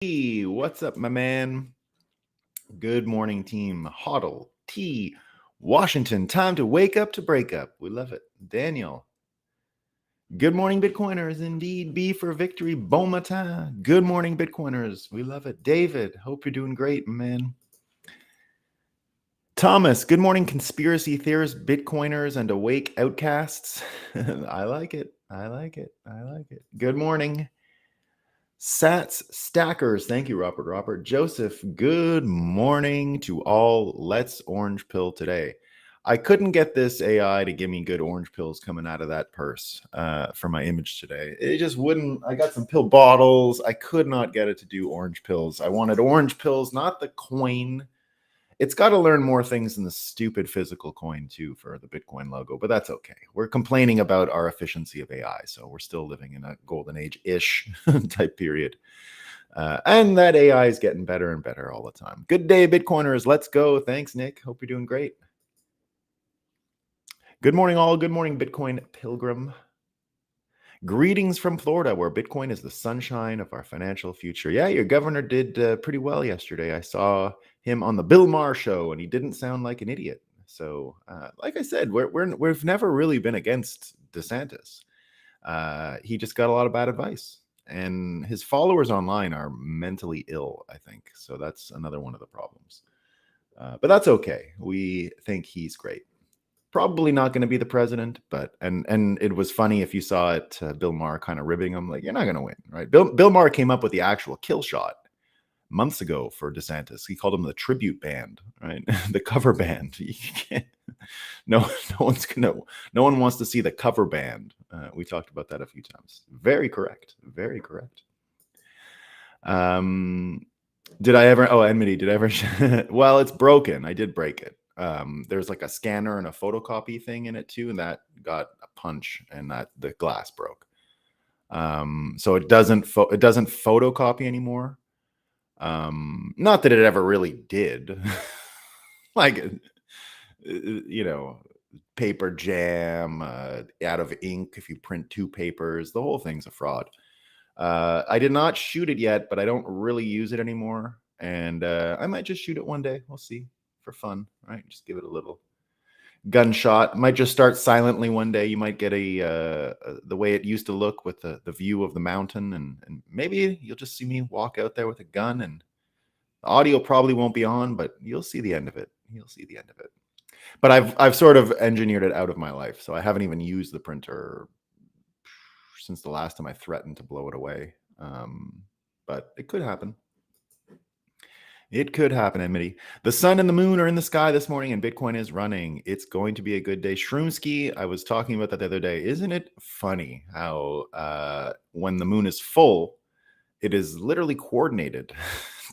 Hey, what's up, my man? Good morning, team. Hoddle, T, Washington. Time to wake up to break up. We love it. Daniel. Good morning, Bitcoiners. Indeed, B for victory. Bon matin. Good morning, Bitcoiners. We love it. David, hope you're doing great, man. Thomas, good morning, conspiracy theorists, Bitcoiners, and awake outcasts. I like it. I like it. I like it. Good morning. Sats Stackers, thank you, Robert. Robert Joseph, good morning to all. Let's orange pill today. I couldn't get this AI to give me good orange pills coming out of that purse for my image today. It just wouldn't. I got some pill bottles. I could not get it to do orange pills. I wanted orange pills, not the coin. It's got to learn more things than the stupid physical coin, too, for the Bitcoin logo, but that's okay. We're complaining about our efficiency of AI, so we're still living in a golden age-ish type period. And that AI is getting better and better all the time. Good day, Bitcoiners. Let's go. Thanks, Nick. Hope you're doing great. Good morning, all. Good morning, Bitcoin Pilgrim. Greetings from Florida, where Bitcoin is the sunshine of our financial future. Yeah, your governor did pretty well yesterday. I saw him on the Bill Maher show, and he didn't sound like an idiot. So, like I said, we've never really been against DeSantis. He just got a lot of bad advice, and his followers online are mentally ill, I think. So that's another one of the problems. But that's okay. We think he's great. Probably not going to be the president, but and it was funny if you saw it. Bill Maher kind of ribbing him, like, you're not going to win, right? Bill Maher came up with the actual kill shot months ago for DeSantis. He called him the tribute band, right? The cover band. You can't, no one wants to see the cover band. We talked about that a few times. Very correct. Very correct. Did I ever? Oh, enmity. Did I ever? Well, it's broken. I did break it. There's like a scanner and a photocopy thing in it too, and that got a punch, and that the glass broke. So it doesn't photocopy anymore. Not that it ever really did. Like, paper jam, out of ink if you print two papers. The whole thing's a fraud. I did not shoot it yet, but I don't really use it anymore, and I might just shoot it one day. We'll see. For fun, right? Just give it a little gunshot. Might just start silently one day. You might get the way it used to look with the view of the mountain, and maybe you'll just see me walk out there with a gun, and the audio probably won't be on, but you'll see the end of it. You'll see the end of it. But I've sort of engineered it out of my life, so I haven't even used the printer since the last time I threatened to blow it away. But it could happen. It could happen, Enmity. The sun and the moon are in the sky this morning, and Bitcoin is running. It's going to be a good day. Shroomski, I was talking about that the other day. Isn't it funny how when the moon is full, it is literally coordinated,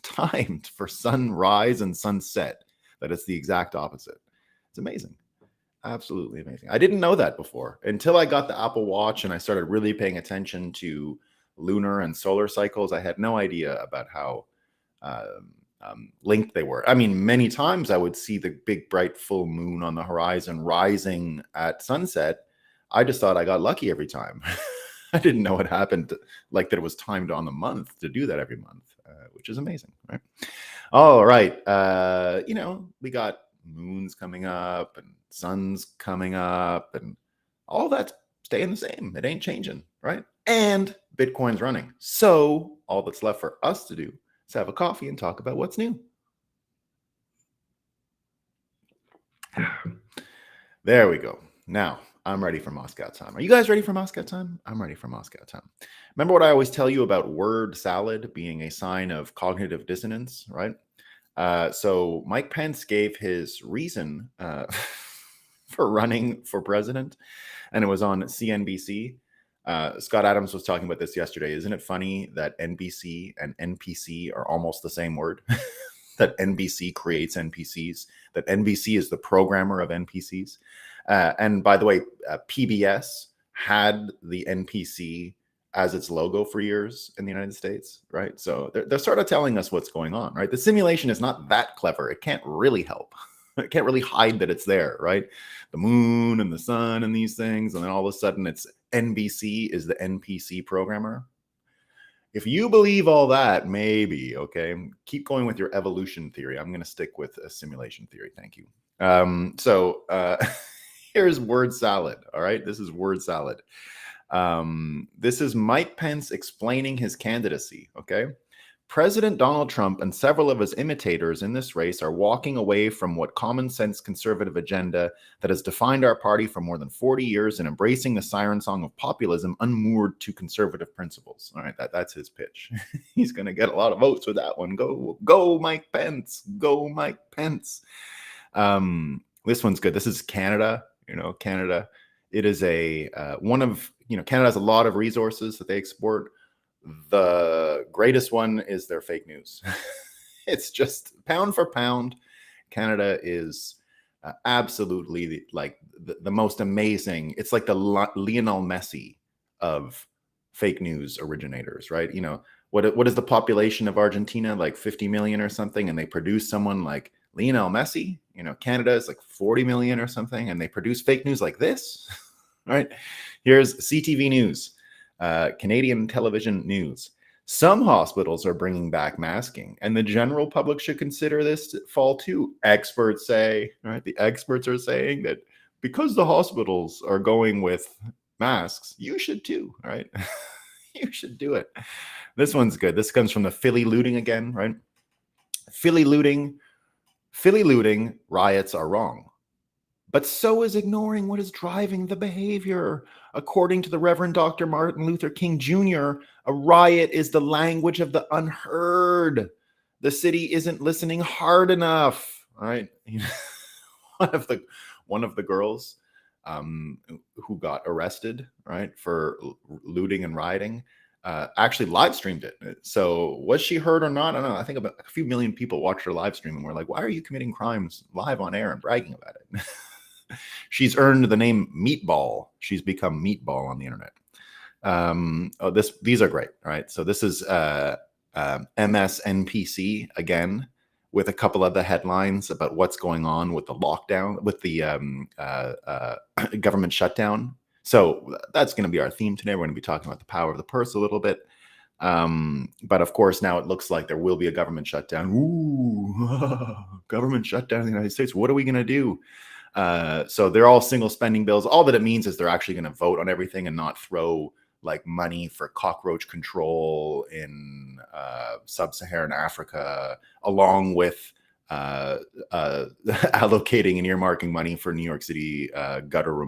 timed for sunrise and sunset, that it's the exact opposite. It's amazing. Absolutely amazing. I didn't know that before until I got the Apple Watch and I started really paying attention to lunar and solar cycles. I had no idea about how linked they were. I mean, many times I would see the big bright full moon on the horizon rising at sunset. I just thought I got lucky every time. I didn't know it happened, like that it was timed on the month to do that every month, which is amazing, right? All right. We got moons coming up and suns coming up, and all that's staying the same. It ain't changing, right? And Bitcoin's running. So all that's left for us to do, let's have a coffee and talk about what's new. There we go. Now, I'm ready for Moscow time. Are you guys ready for Moscow time? I'm ready for Moscow time. Remember what I always tell you about word salad being a sign of cognitive dissonance, right? So Mike Pence gave his reason for running for president, and it was on CNBC. Scott Adams was talking about this yesterday. Isn't it funny that NBC and NPC are almost the same word? That NBC creates NPCs, that NBC is the programmer of NPCs. And by the way, PBS had the NPC as its logo for years in the United States, right? So they're sort of telling us what's going on, right? The simulation is not that clever. It can't really help. It can't really hide that it's there, right? The moon and the sun and these things, and then all of a sudden it's NBC is the NPC programmer. If you believe all that, maybe, okay? Keep going with your evolution theory. I'm going to stick with a simulation theory. Thank you. Here's word salad. All right. This is word salad. This is Mike Pence explaining his candidacy. Okay. President Donald Trump and several of his imitators in this race are walking away from what common sense conservative agenda that has defined our party for more than 40 years and embracing the siren song of populism unmoored to conservative principles. All right, that's his pitch. He's going to get a lot of votes with that one. Go, Mike Pence. Go, Mike Pence. This one's good. This is Canada. Canada. It is Canada has a lot of resources that they export. The greatest one is their fake news. It's just pound for pound. Canada is absolutely the most amazing. It's like the Lionel Messi of fake news originators, right? What is the population of Argentina? Like 50 million or something, and they produce someone like Lionel Messi. Canada is like 40 million or something, and they produce fake news like this. Right? Here's CTV News. Canadian television news. Some hospitals are bringing back masking, and the general public should consider this fall too. Experts say, right? The experts are saying that because the hospitals are going with masks, you should too, right? You should do it. This one's good. This comes from the Philly looting again, right? Philly looting riots are wrong. But so is ignoring what is driving the behavior. According to the Reverend Dr. Martin Luther King Jr., a riot is the language of the unheard. The city isn't listening hard enough. All right. One of the girls who got arrested, right, for looting and rioting, actually live streamed it. So was she heard or not? I don't know. I think about a few million people watched her live stream and were like, why are you committing crimes live on air and bragging about it? She's earned the name Meatball. She's become Meatball on the internet. These are great. All right. So this is MSNPC again, with a couple of the headlines about what's going on with the lockdown, with the government shutdown. So that's going to be our theme today. We're going to be talking about the power of the purse a little bit. But of course, now it looks like there will be a government shutdown. Ooh, government shutdown in the United States. What are we going to do? So they're all single spending bills. All that it means is they're actually going to vote on everything and not throw like money for cockroach control in sub-Saharan Africa, along with allocating and earmarking money for New York City gutter,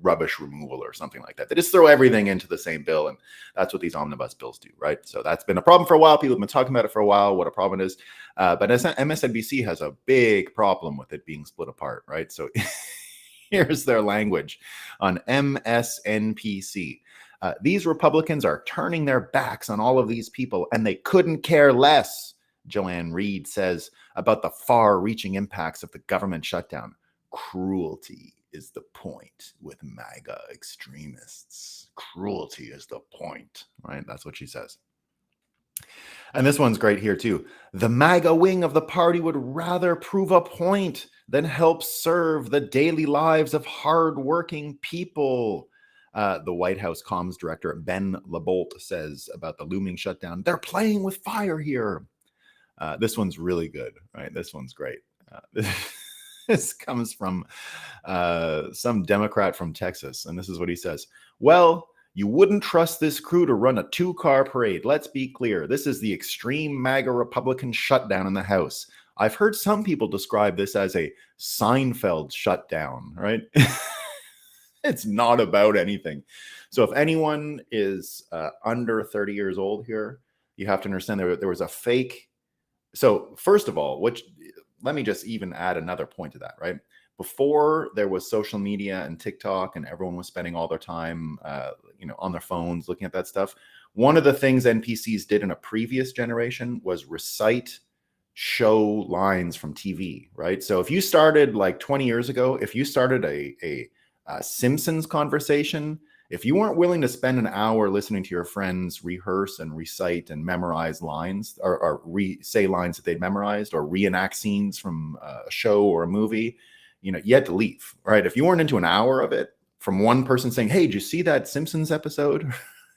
rubbish removal or something like that. They just throw everything into the same bill, and that's what these omnibus bills do, right? So that's been a problem for a while. People have been talking about it for a while, what a problem it is. But MSNBC has a big problem with it being split apart, right? So here's their language on MSNPC. These Republicans are turning their backs on all of these people, and they couldn't care less, Joanne Reed says, about the far-reaching impacts of the government shutdown. Cruelty is the point with MAGA extremists. Cruelty is the point, right? That's what she says. And this one's great here too. The MAGA wing of the party would rather prove a point than help serve the daily lives of hardworking people. The White House comms director, Ben LaBolt, says about the looming shutdown, they're playing with fire here. This one's really good, right? This one's great. This comes from some Democrat from Texas, and this is what he says. Well, you wouldn't trust this crew to run a 2-car parade. Let's be clear. This is the extreme MAGA Republican shutdown in the House. I've heard some people describe this as a Seinfeld shutdown, right? It's not about anything. So if anyone is under 30 years old here, you have to understand there was a fake. So first of all, let me just even add another point to that, right? Before there was social media and TikTok and everyone was spending all their time, on their phones looking at that stuff. One of the things NPCs did in a previous generation was recite show lines from TV, right? So if you started like 20 years ago, if you started a Simpsons conversation, if you weren't willing to spend an hour listening to your friends rehearse and recite and memorize lines or say lines that they'd memorized or reenact scenes from a show or a movie, you had to leave, right? If you weren't into an hour of it from one person saying, hey, did you see that Simpsons episode?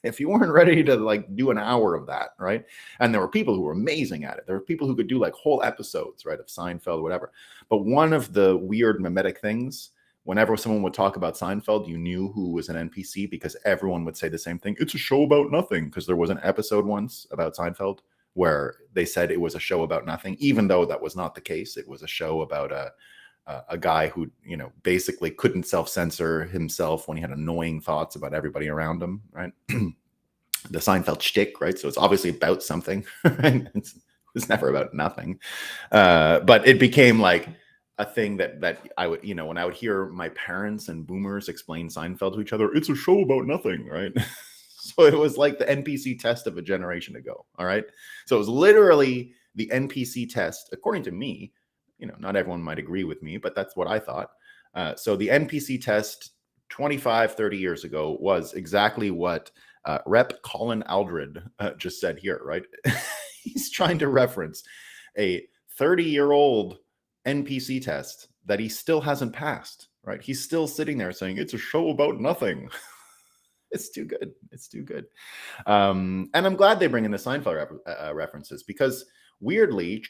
if you weren't ready to like do an hour of that, right? And there were people who were amazing at it. There were people who could do like whole episodes, right, of Seinfeld, whatever. But one of the weird mimetic things, whenever someone would talk about Seinfeld, you knew who was an NPC because everyone would say the same thing. It's a show about nothing. Because there was an episode once about Seinfeld where they said it was a show about nothing, even though that was not the case. It was a show about a guy who, you know, basically couldn't self-censor himself when he had annoying thoughts about everybody around him, right? The Seinfeld shtick, right? So it's obviously about something. Right? It's never about nothing. But it became like a thing that I would, you know, when I would hear my parents and boomers explain Seinfeld to each other, it's a show about nothing, right? So it was like the NPC test of a generation ago. All right. So it was literally the NPC test, according to me. You know, not everyone might agree with me, but that's what I thought. So the NPC test 25, 30 years ago was exactly what Rep. Colin Aldred just said here, right? He's trying to reference a 30-year-old NPC test that he still hasn't passed, right? He's still sitting there saying, it's a show about nothing. It's too good. It's too good. And I'm glad they bring in the Seinfeld references because weirdly,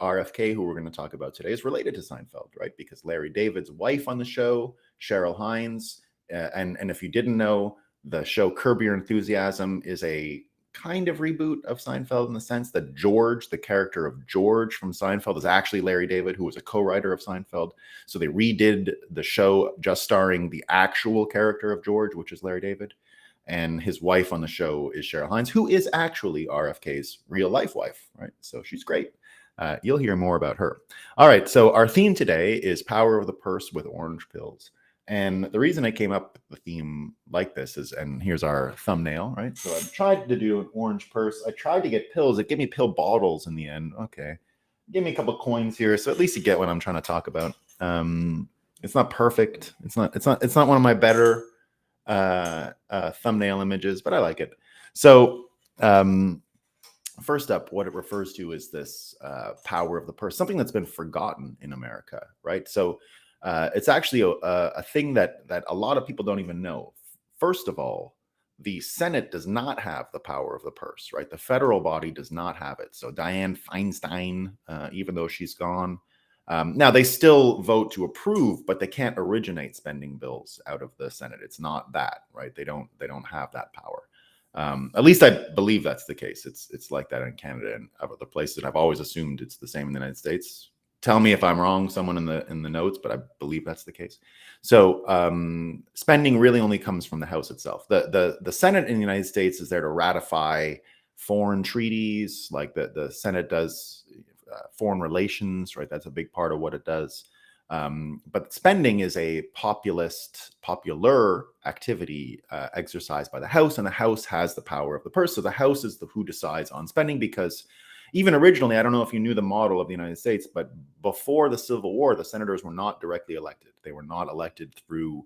RFK, who we're going to talk about today, is related to Seinfeld, right? Because Larry David's wife on the show, Cheryl Hines, and if you didn't know, the show Curb Your Enthusiasm is a kind of reboot of Seinfeld in the sense that George, the character of George from Seinfeld, is actually Larry David, who was a co-writer of Seinfeld. So they redid the show just starring the actual character of George, which is Larry David. And his wife on the show is Cheryl Hines, who is actually RFK's real life wife, right? So she's great. You'll hear more about her. All right, so our theme today is Power of the Purse with Orange Pills. And the reason I came up with a theme like this is, and here's our thumbnail, right? So I tried to do an orange purse. I tried to get pills. It gave me pill bottles in the end. Okay. Give me a couple coins here. So at least you get what I'm trying to talk about. It's not perfect. It's not one of my better thumbnail images, but I like it. So first up, what it refers to is this power of the purse, something that's been forgotten in America, right? So it's actually a thing that a lot of people don't even know. First of all, the Senate does not have the power of the purse, right? The federal body does not have it. So Dianne Feinstein, even though she's gone, now they still vote to approve, but they can't originate spending bills out of the Senate. It's not that, right? They don't have that power. At least I believe that's the case. It's like that in Canada and other places. And I've always assumed it's the same in the United States. Tell me if I'm wrong, someone in the notes, but I believe that's the case. So spending really only comes from the House itself. The Senate in the United States is there to ratify foreign treaties, like the Senate does foreign relations, right? That's a big part of what it does. But spending is a popular activity exercised by the House, and the House has the power of the purse. So the House is who decides on spending, because even originally, I don't know if you knew the model of the United States, but before the Civil War, the senators were not directly elected. They were not elected through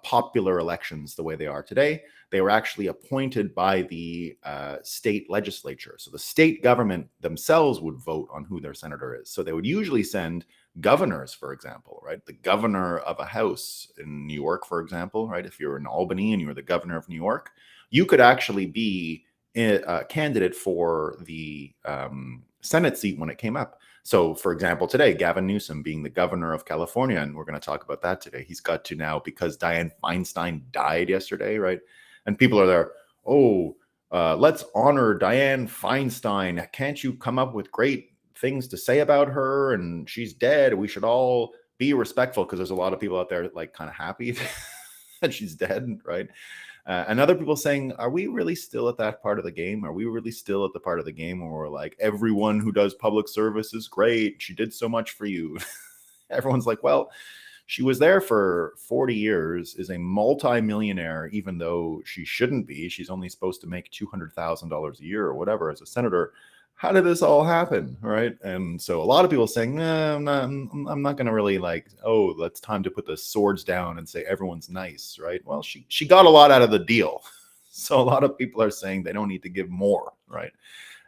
popular elections the way they are today. They were actually appointed by the state legislature. So the state government themselves would vote on who their senator is. So they would usually send governors, for example, right? The governor of a house in New York, for example, right? If you're in Albany and you were the governor of New York, you could actually be a candidate for the Senate seat when it came up. So, for example, today, Gavin Newsom being the governor of California, and we're going to talk about that today. He's got to now, because Dianne Feinstein died yesterday, right? And people are there, let's honor Dianne Feinstein. Can't you come up with great things to say about her? And she's dead. We should all be respectful, because there's a lot of people out there like kind of happy that she's dead, right? And other people saying, are we really still at that part of the game? Are we really still at the part of the game where we're like, everyone who does public service is great. She did so much for you. Everyone's like, well, she was there for 40 years, is a multi-millionaire, even though she shouldn't be. She's only supposed to make $200,000 a year or whatever as a senator. How did this all happen, right? And so a lot of people saying, nah, I'm not going to really like, it's time to put the swords down and say everyone's nice, right? Well, she got a lot out of the deal. So a lot of people are saying they don't need to give more, right?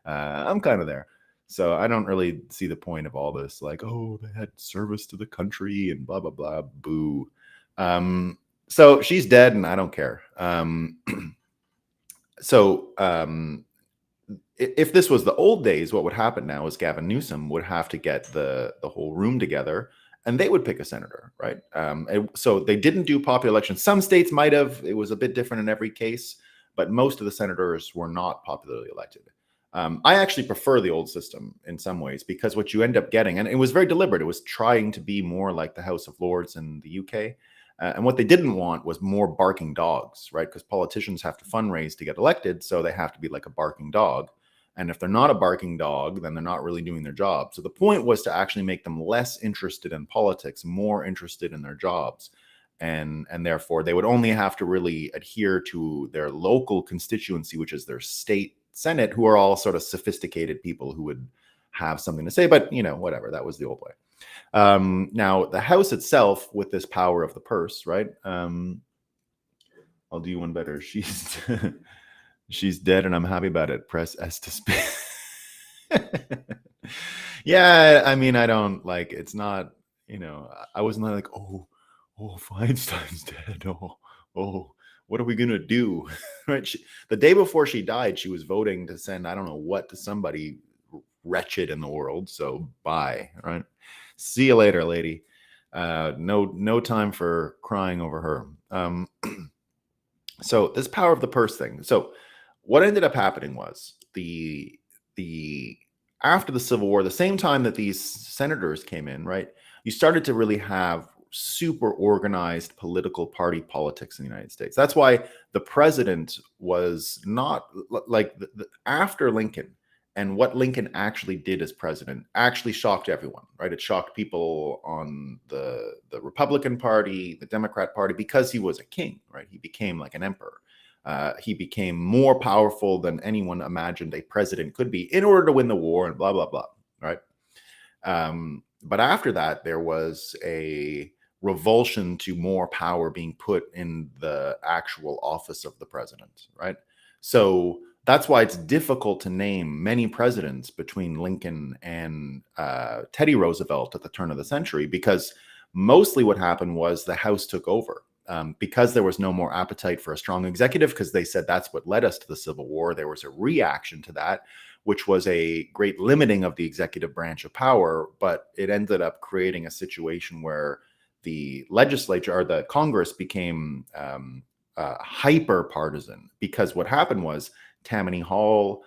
I'm kind of there. So I don't really see the point of all this, like, they had service to the country and blah, blah, blah, boo. So she's dead and I don't care. So if this was the old days, what would happen now is Gavin Newsom would have to get the whole room together, and they would pick a senator, right? So they didn't do popular elections. Some states might have. It was a bit different in every case, but most of the senators were not popularly elected. I actually prefer the old system in some ways because what you end up getting, and it was very deliberate, it was trying to be more like the House of Lords in the UK. And what they didn't want was more barking dogs, right? Because politicians have to fundraise to get elected, so they have to be like a barking dog. And if they're not a barking dog, then they're not really doing their job. So the point was to actually make them less interested in politics, more interested in their jobs. And therefore they would only have to really adhere to their local constituency, which is their state Senate, who are all sort of sophisticated people who would have something to say. But, whatever, that was the old way. Now, the House itself, with this power of the purse, right? I'll do one better. She's dead, and I'm happy about it. Press S to speak. Yeah, I mean, I don't like. It's not. I wasn't like, oh, Feinstein's dead. Oh, what are we gonna do? Right? The day before she died, she was voting to send I don't know what to somebody wretched in the world. So bye. Right. See you later, lady. No time for crying over her. So this power of the purse thing. So what ended up happening was the after the Civil War, the same time that these senators came in, right? You started to really have super organized political party politics in the United States. That's why the president was not like after Lincoln, and what Lincoln actually did as president actually shocked everyone, right? It shocked people on the Republican Party, the Democrat Party, because he was a king, right? He became like an emperor. He became more powerful than anyone imagined a president could be in order to win the war and blah, blah, blah, right? But after that, there was a revulsion to more power being put in the actual office of the president, right? So that's why it's difficult to name many presidents between Lincoln and Teddy Roosevelt at the turn of the century, because mostly what happened was the House took over. Because there was no more appetite for a strong executive, because they said that's what led us to the Civil War. There was a reaction to that, which was a great limiting of the executive branch of power, but it ended up creating a situation where the legislature or the Congress became hyper partisan, because what happened was Tammany Hall,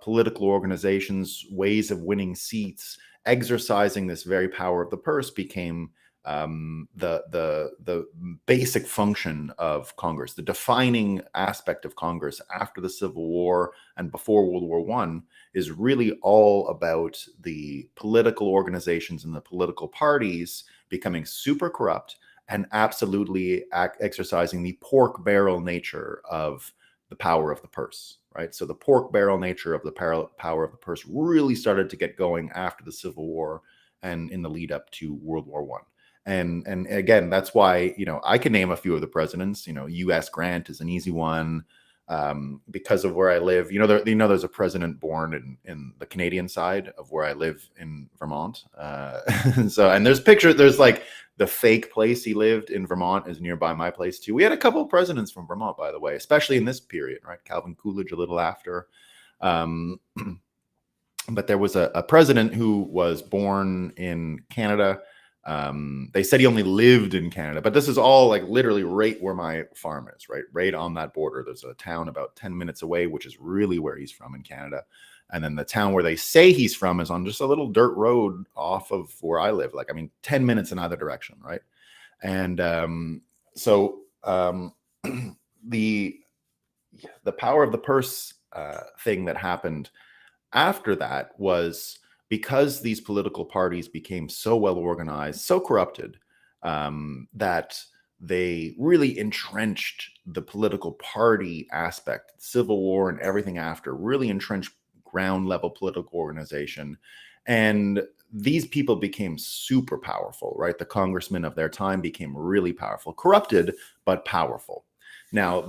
political organizations, ways of winning seats, exercising this very power of the purse became the basic function of Congress. The defining aspect of Congress after the Civil War and before World War I is really all about the political organizations and the political parties becoming super corrupt and absolutely exercising the pork barrel nature of the power of the purse, right? So the pork barrel nature of the power of the purse really started to get going after the Civil War and in the lead up to World War I. And again, that's why, I can name a few of the presidents. U.S. Grant is an easy one, because of where I live. There's a president born in the Canadian side of where I live in Vermont. And there's pictures. There's like the fake place he lived in Vermont is nearby my place too. We had a couple of presidents from Vermont, by the way, especially in this period, right? Calvin Coolidge a little after. But there was a president who was born in Canada. They said he only lived in Canada, but this is all like literally right where my farm is, right on that border. There's a town about 10 minutes away, which is really where he's from in Canada. And then the town where they say he's from is on just a little dirt road off of where I live. 10 minutes in either direction, right? And the power of the purse thing that happened after that was because these political parties became so well organized, so corrupted, that they really entrenched the political party aspect, Civil War and everything after, really entrenched ground level political organization. And these people became super powerful, right? The congressmen of their time became really powerful, corrupted, but powerful. Now,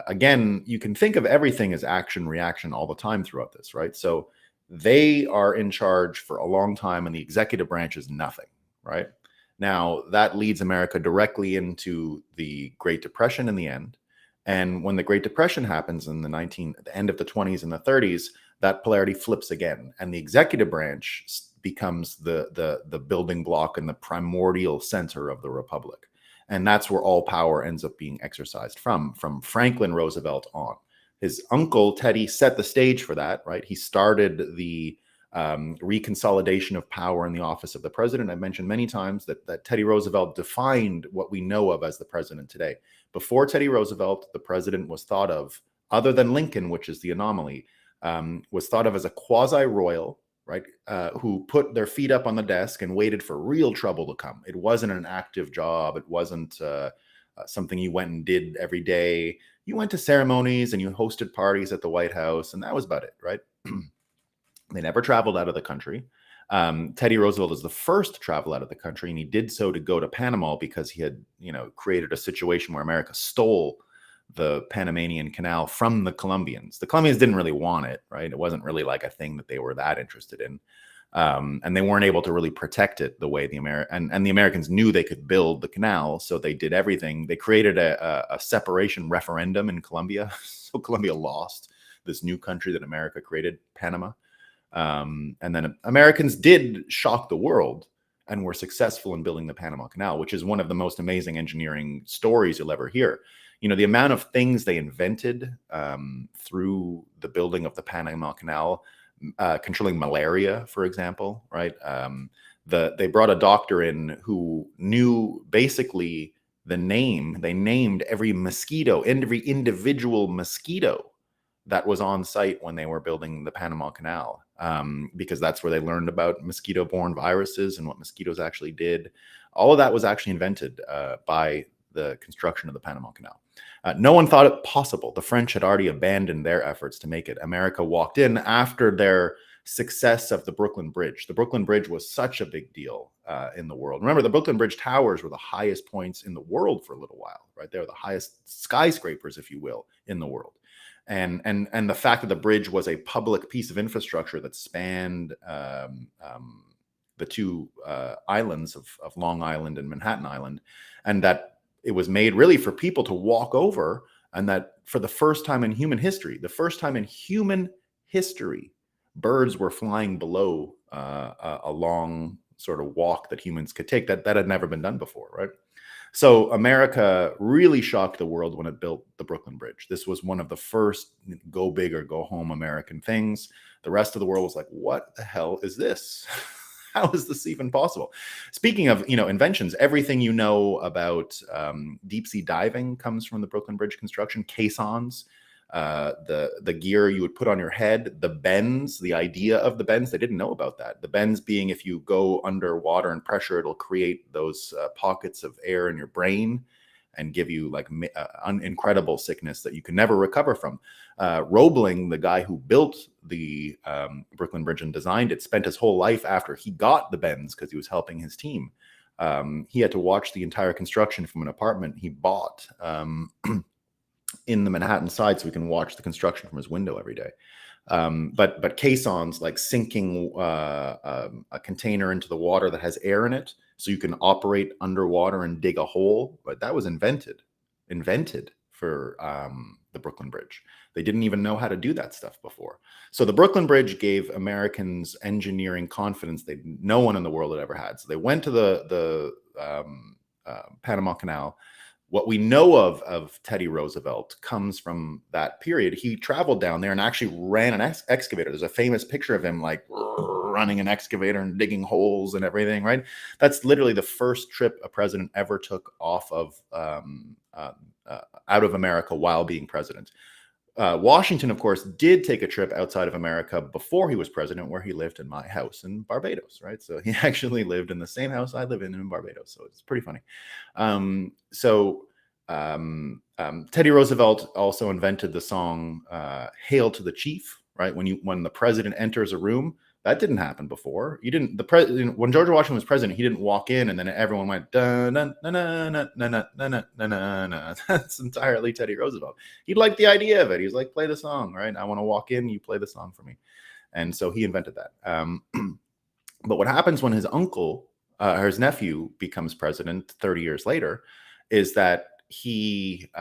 again, you can think of everything as action reaction all the time throughout this, right? So they are in charge for a long time, and the executive branch is nothing, right? Now, that leads America directly into the Great Depression in the end. And when the Great Depression happens in the end of the 20s and the 30s, that polarity flips again, and the executive branch becomes the building block and the primordial center of the republic. And that's where all power ends up being exercised from Franklin Roosevelt on. His uncle Teddy set the stage for that, right? He started the reconsolidation of power in the office of the president. I've mentioned many times that Teddy Roosevelt defined what we know of as the president today. Before Teddy Roosevelt, the president was thought of, other than Lincoln, which is the anomaly, was thought of as a quasi-royal, right, who put their feet up on the desk and waited for real trouble to come. It wasn't an active job. It wasn't something you went and did every day. You went to ceremonies and you hosted parties at the White House, and that was about it, right? They never traveled out of the country. Teddy Roosevelt is the first to travel out of the country, and he did so to go to Panama because he had, created a situation where America stole the Panamanian Canal from the Colombians. The Colombians didn't really want it, right? It wasn't really like a thing that they were that interested in. And they weren't able to really protect it the way the Americans knew they could build the canal, so they did everything. They created a separation referendum in Colombia, so Colombia lost this new country that America created, Panama. And then Americans did shock the world and were successful in building the Panama Canal, which is one of the most amazing engineering stories you'll ever hear. The amount of things they invented through the building of the Panama Canal, controlling malaria, for example, right? They brought a doctor in who knew basically the name. They named every mosquito, every individual mosquito that was on site when they were building the Panama Canal, because that's where they learned about mosquito-borne viruses and what mosquitoes actually did. All of that was actually invented by the construction of the Panama Canal. No one thought it possible. The French had already abandoned their efforts to make it. America walked in after their success of the Brooklyn Bridge. The Brooklyn Bridge was such a big deal in the world. Remember, the Brooklyn Bridge towers were the highest points in the world for a little while, right? They were the highest skyscrapers, if you will, in the world. And the fact that the bridge was a public piece of infrastructure that spanned the two islands of Long Island and Manhattan Island, and that it was made really for people to walk over, and that for the first time in human history, birds were flying below a long sort of walk that humans could take. That had never been done before, right? So America really shocked the world when it built the Brooklyn Bridge. This was one of the first go big or go home American things. The rest of the world was like, what the hell is this? How is this even possible? Speaking of, inventions, everything you know about deep sea diving comes from the Brooklyn Bridge construction. Caissons, the gear you would put on your head, the bends, the idea of the bends, they didn't know about that. The bends being, if you go underwater and pressure, it'll create those pockets of air in your brain and give you like incredible sickness that you can never recover from. Roebling, the guy who built the Brooklyn Bridge and designed it, spent his whole life after he got the bends, because he was helping his team. He had to watch the entire construction from an apartment he bought in the Manhattan side, so he can watch the construction from his window every day. But caissons, like sinking a container into the water that has air in it, so you can operate underwater and dig a hole. But that was invented for the Brooklyn Bridge. They didn't even know how to do that stuff before. So the Brooklyn Bridge gave Americans engineering confidence that no one in the world had ever had. So they went to the Panama Canal. What we know of Teddy Roosevelt comes from that period. He traveled down there and actually ran an excavator. There's a famous picture of him like running an excavator and digging holes and everything, right? That's literally the first trip a president ever took off of out of America while being president. Washington, of course, did take a trip outside of America before he was president, where he lived in my house in Barbados, right? So he actually lived in the same house I live in Barbados. So it's pretty funny. Teddy Roosevelt also invented the song "Hail to the Chief," right? When the president enters a room, that didn't happen before. When George Washington was president, he didn't walk in and then everyone went da na na na na na na na na na. That's entirely Teddy Roosevelt. He liked the idea of it. He's like, play the song, right? I want to walk in, you play the song for me. And so he invented that. But what happens when his uncle, or his nephew, becomes president 30 years later, is that he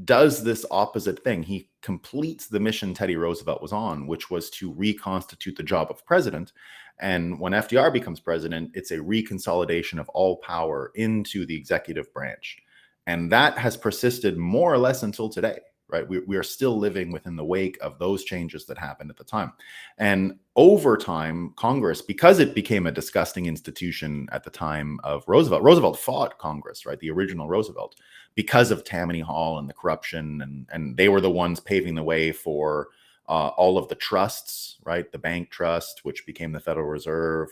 does this opposite thing. He completes the mission Teddy Roosevelt was on, which was to reconstitute the job of president. And when FDR becomes president, it's a reconsolidation of all power into the executive branch. And that has persisted more or less until today, right? We are still living within the wake of those changes that happened at the time. And over time, Congress, because it became a disgusting institution at the time of Roosevelt fought Congress, right? The original Roosevelt, because of Tammany Hall and the corruption. And they were the ones paving the way for all of the trusts, right? The bank trust, which became the Federal Reserve,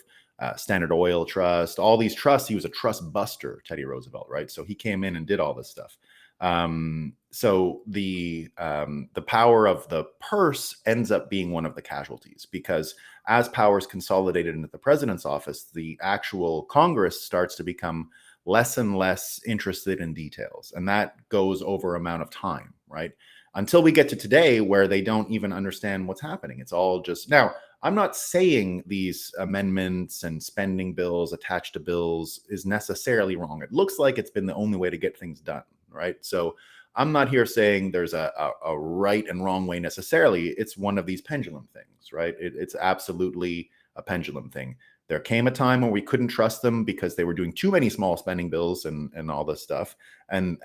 Standard Oil Trust, all these trusts. He was a trust buster, Teddy Roosevelt, right? So he came in and did all this stuff. So the power of the purse ends up being one of the casualties, because as power is consolidated into the president's office, the actual Congress starts to become less and less interested in details. And that goes over amount of time, right? Until we get to today, where they don't even understand what's happening. It's all just now. I'm not saying these amendments and spending bills attached to bills is necessarily wrong. It looks like it's been the only way to get things done, right? So I'm not here saying there's a right and wrong way necessarily. It's one of these pendulum things, right? It's absolutely a pendulum thing. There came a time when we couldn't trust them because they were doing too many small spending bills and all this stuff. And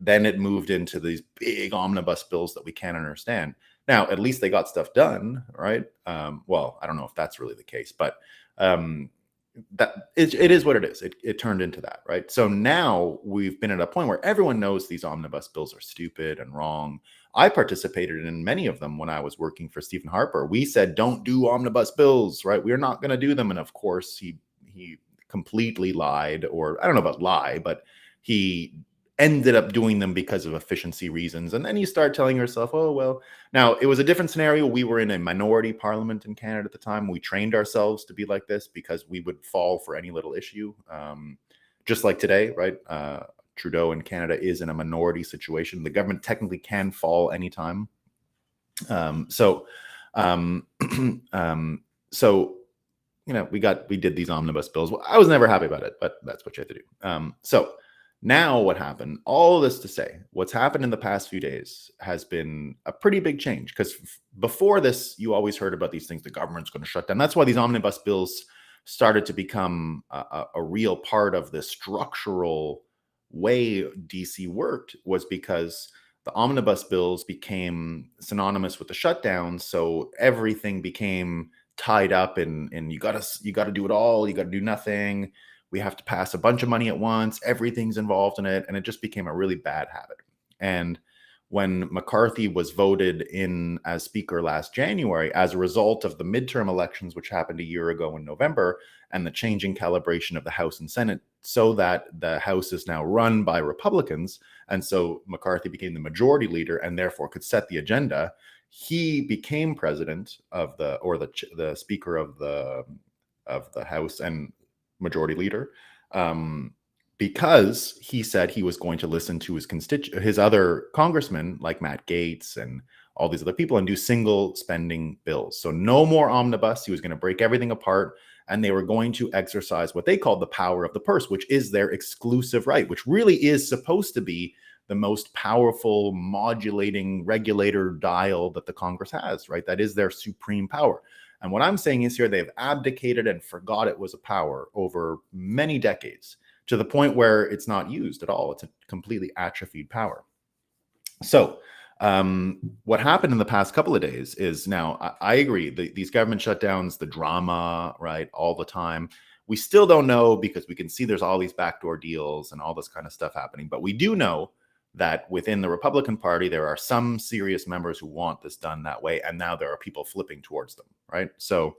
then it moved into these big omnibus bills that we can't understand. Now, at least they got stuff done, right? Well, I don't know if that's really the case, but that it is what it is. It turned into that, right? So now we've been at a point where everyone knows these omnibus bills are stupid and wrong. I participated in many of them when I was working for Stephen Harper. We said, don't do omnibus bills, right? We're not going to do them. And of course, he completely lied, or I don't know about lie, but he ended up doing them because of efficiency reasons. And then you start telling yourself, oh, well, now it was a different scenario. We were in a minority parliament in Canada at the time. We trained ourselves to be like this because we would fall for any little issue. Just like today, right? Trudeau in Canada is in a minority situation. The government technically can fall anytime. So, you know, we did these omnibus bills. Well, I was never happy about it, but that's what you have to do. So now what happened? All this to say, what's happened in the past few days has been a pretty big change, because before this, you always heard about these things. The government's going to shut down. That's why these omnibus bills started to become a real part of the structural way DC worked, was because the omnibus bills became synonymous with the shutdown. So everything became tied up in you got to do it all. You got to do nothing. We have to pass a bunch of money at once. Everything's involved in it. And it just became a really bad habit. And when McCarthy was voted in as Speaker last January, as a result of the midterm elections, which happened a year ago in November, and the changing calibration of the House and Senate, so that the House is now run by Republicans, and so McCarthy became the majority leader and therefore could set the agenda, he became president of the Speaker of the House and majority leader, because he said he was going to listen to his other congressmen like Matt Gaetz and all these other people and do single spending bills. So no more omnibus. He was going to break everything apart, and they were going to exercise what they called the power of the purse, which is their exclusive right, which really is supposed to be the most powerful modulating regulator dial that the Congress has, right? That is their supreme power. And what I'm saying is here, they've abdicated and forgot it was a power over many decades, to the point where it's not used at all. It's a completely atrophied power. So what happened in the past couple of days is, now I agree, these government shutdowns, the drama, right, all the time. We still don't know, because we can see there's all these backdoor deals and all this kind of stuff happening. But we do know that within the Republican Party, there are some serious members who want this done that way. And now there are people flipping towards them, right? So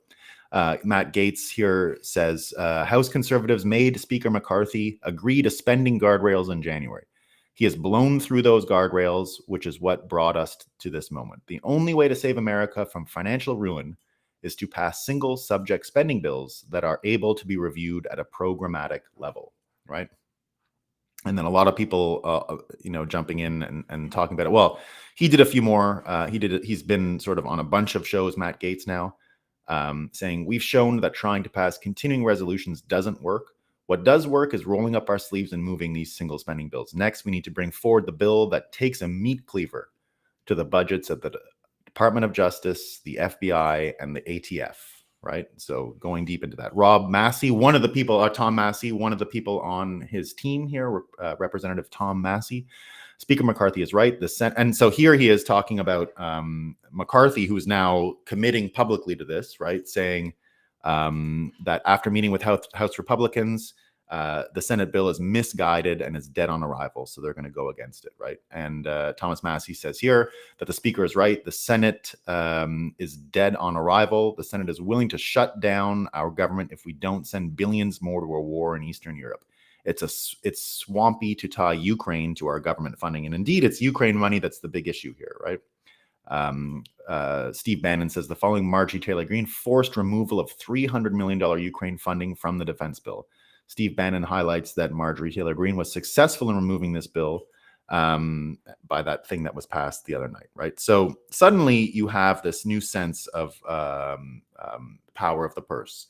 Matt Gaetz here says, House conservatives made Speaker McCarthy agree to spending guardrails in January. He has blown through those guardrails, which is what brought us to this moment. The only way to save America from financial ruin is to pass single subject spending bills that are able to be reviewed at a programmatic level, right? And then a lot of people, jumping in and talking about it. Well, he did a few more. He's been sort of on a bunch of shows, Matt Gaetz now, saying, we've shown that trying to pass continuing resolutions doesn't work. What does work is rolling up our sleeves and moving these single spending bills. Next, we need to bring forward the bill that takes a meat cleaver to the budgets of the Department of Justice, the FBI, and the ATF, right? So going deep into that. Rob Massey, one of the people, Tom Massey, one of the people on his team here, Representative Tom Massey. Speaker McCarthy is right. And so here he is talking about McCarthy, who's now committing publicly to this, right? Saying that after meeting with House Republicans, the Senate bill is misguided and is dead on arrival, so they're going to go against it, right? And Thomas Massey says here that the Speaker is right. The Senate is dead on arrival. The Senate is willing to shut down our government if we don't send billions more to a war in Eastern Europe. It's swampy to tie Ukraine to our government funding, and indeed, it's Ukraine money that's the big issue here, right? Steve Bannon says the following Marjorie Taylor Greene forced removal of $300 million Ukraine funding from the defense bill. Steve Bannon highlights that Marjorie Taylor Greene was successful in removing this bill by that thing that was passed the other night, right? So suddenly you have this new sense of power of the purse.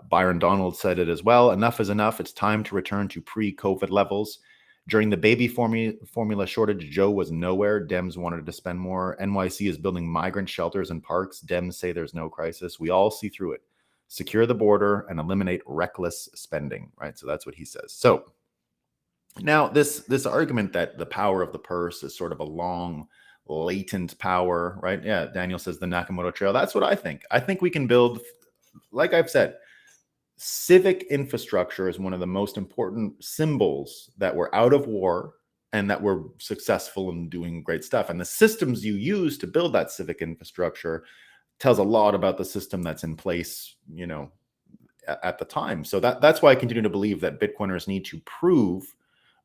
Byron Donald said it as well. Enough is enough. It's time to return to pre-COVID levels. During the baby formula shortage, Joe was nowhere. Dems wanted to spend more. NYC is building migrant shelters and parks. Dems say there's no crisis. We all see through it. Secure the border and eliminate reckless spending, right? So that's what he says. So now this argument that the power of the purse is sort of a long, latent power, right? Yeah, Daniel says the Nakamoto Trail. That's what I think. I think we can build, like I've said, civic infrastructure is one of the most important symbols that we're out of war and that we're successful in doing great stuff. And the systems you use to build that civic infrastructure tells a lot about the system that's in place, you know, at the time. So that's why I continue to believe that Bitcoiners need to prove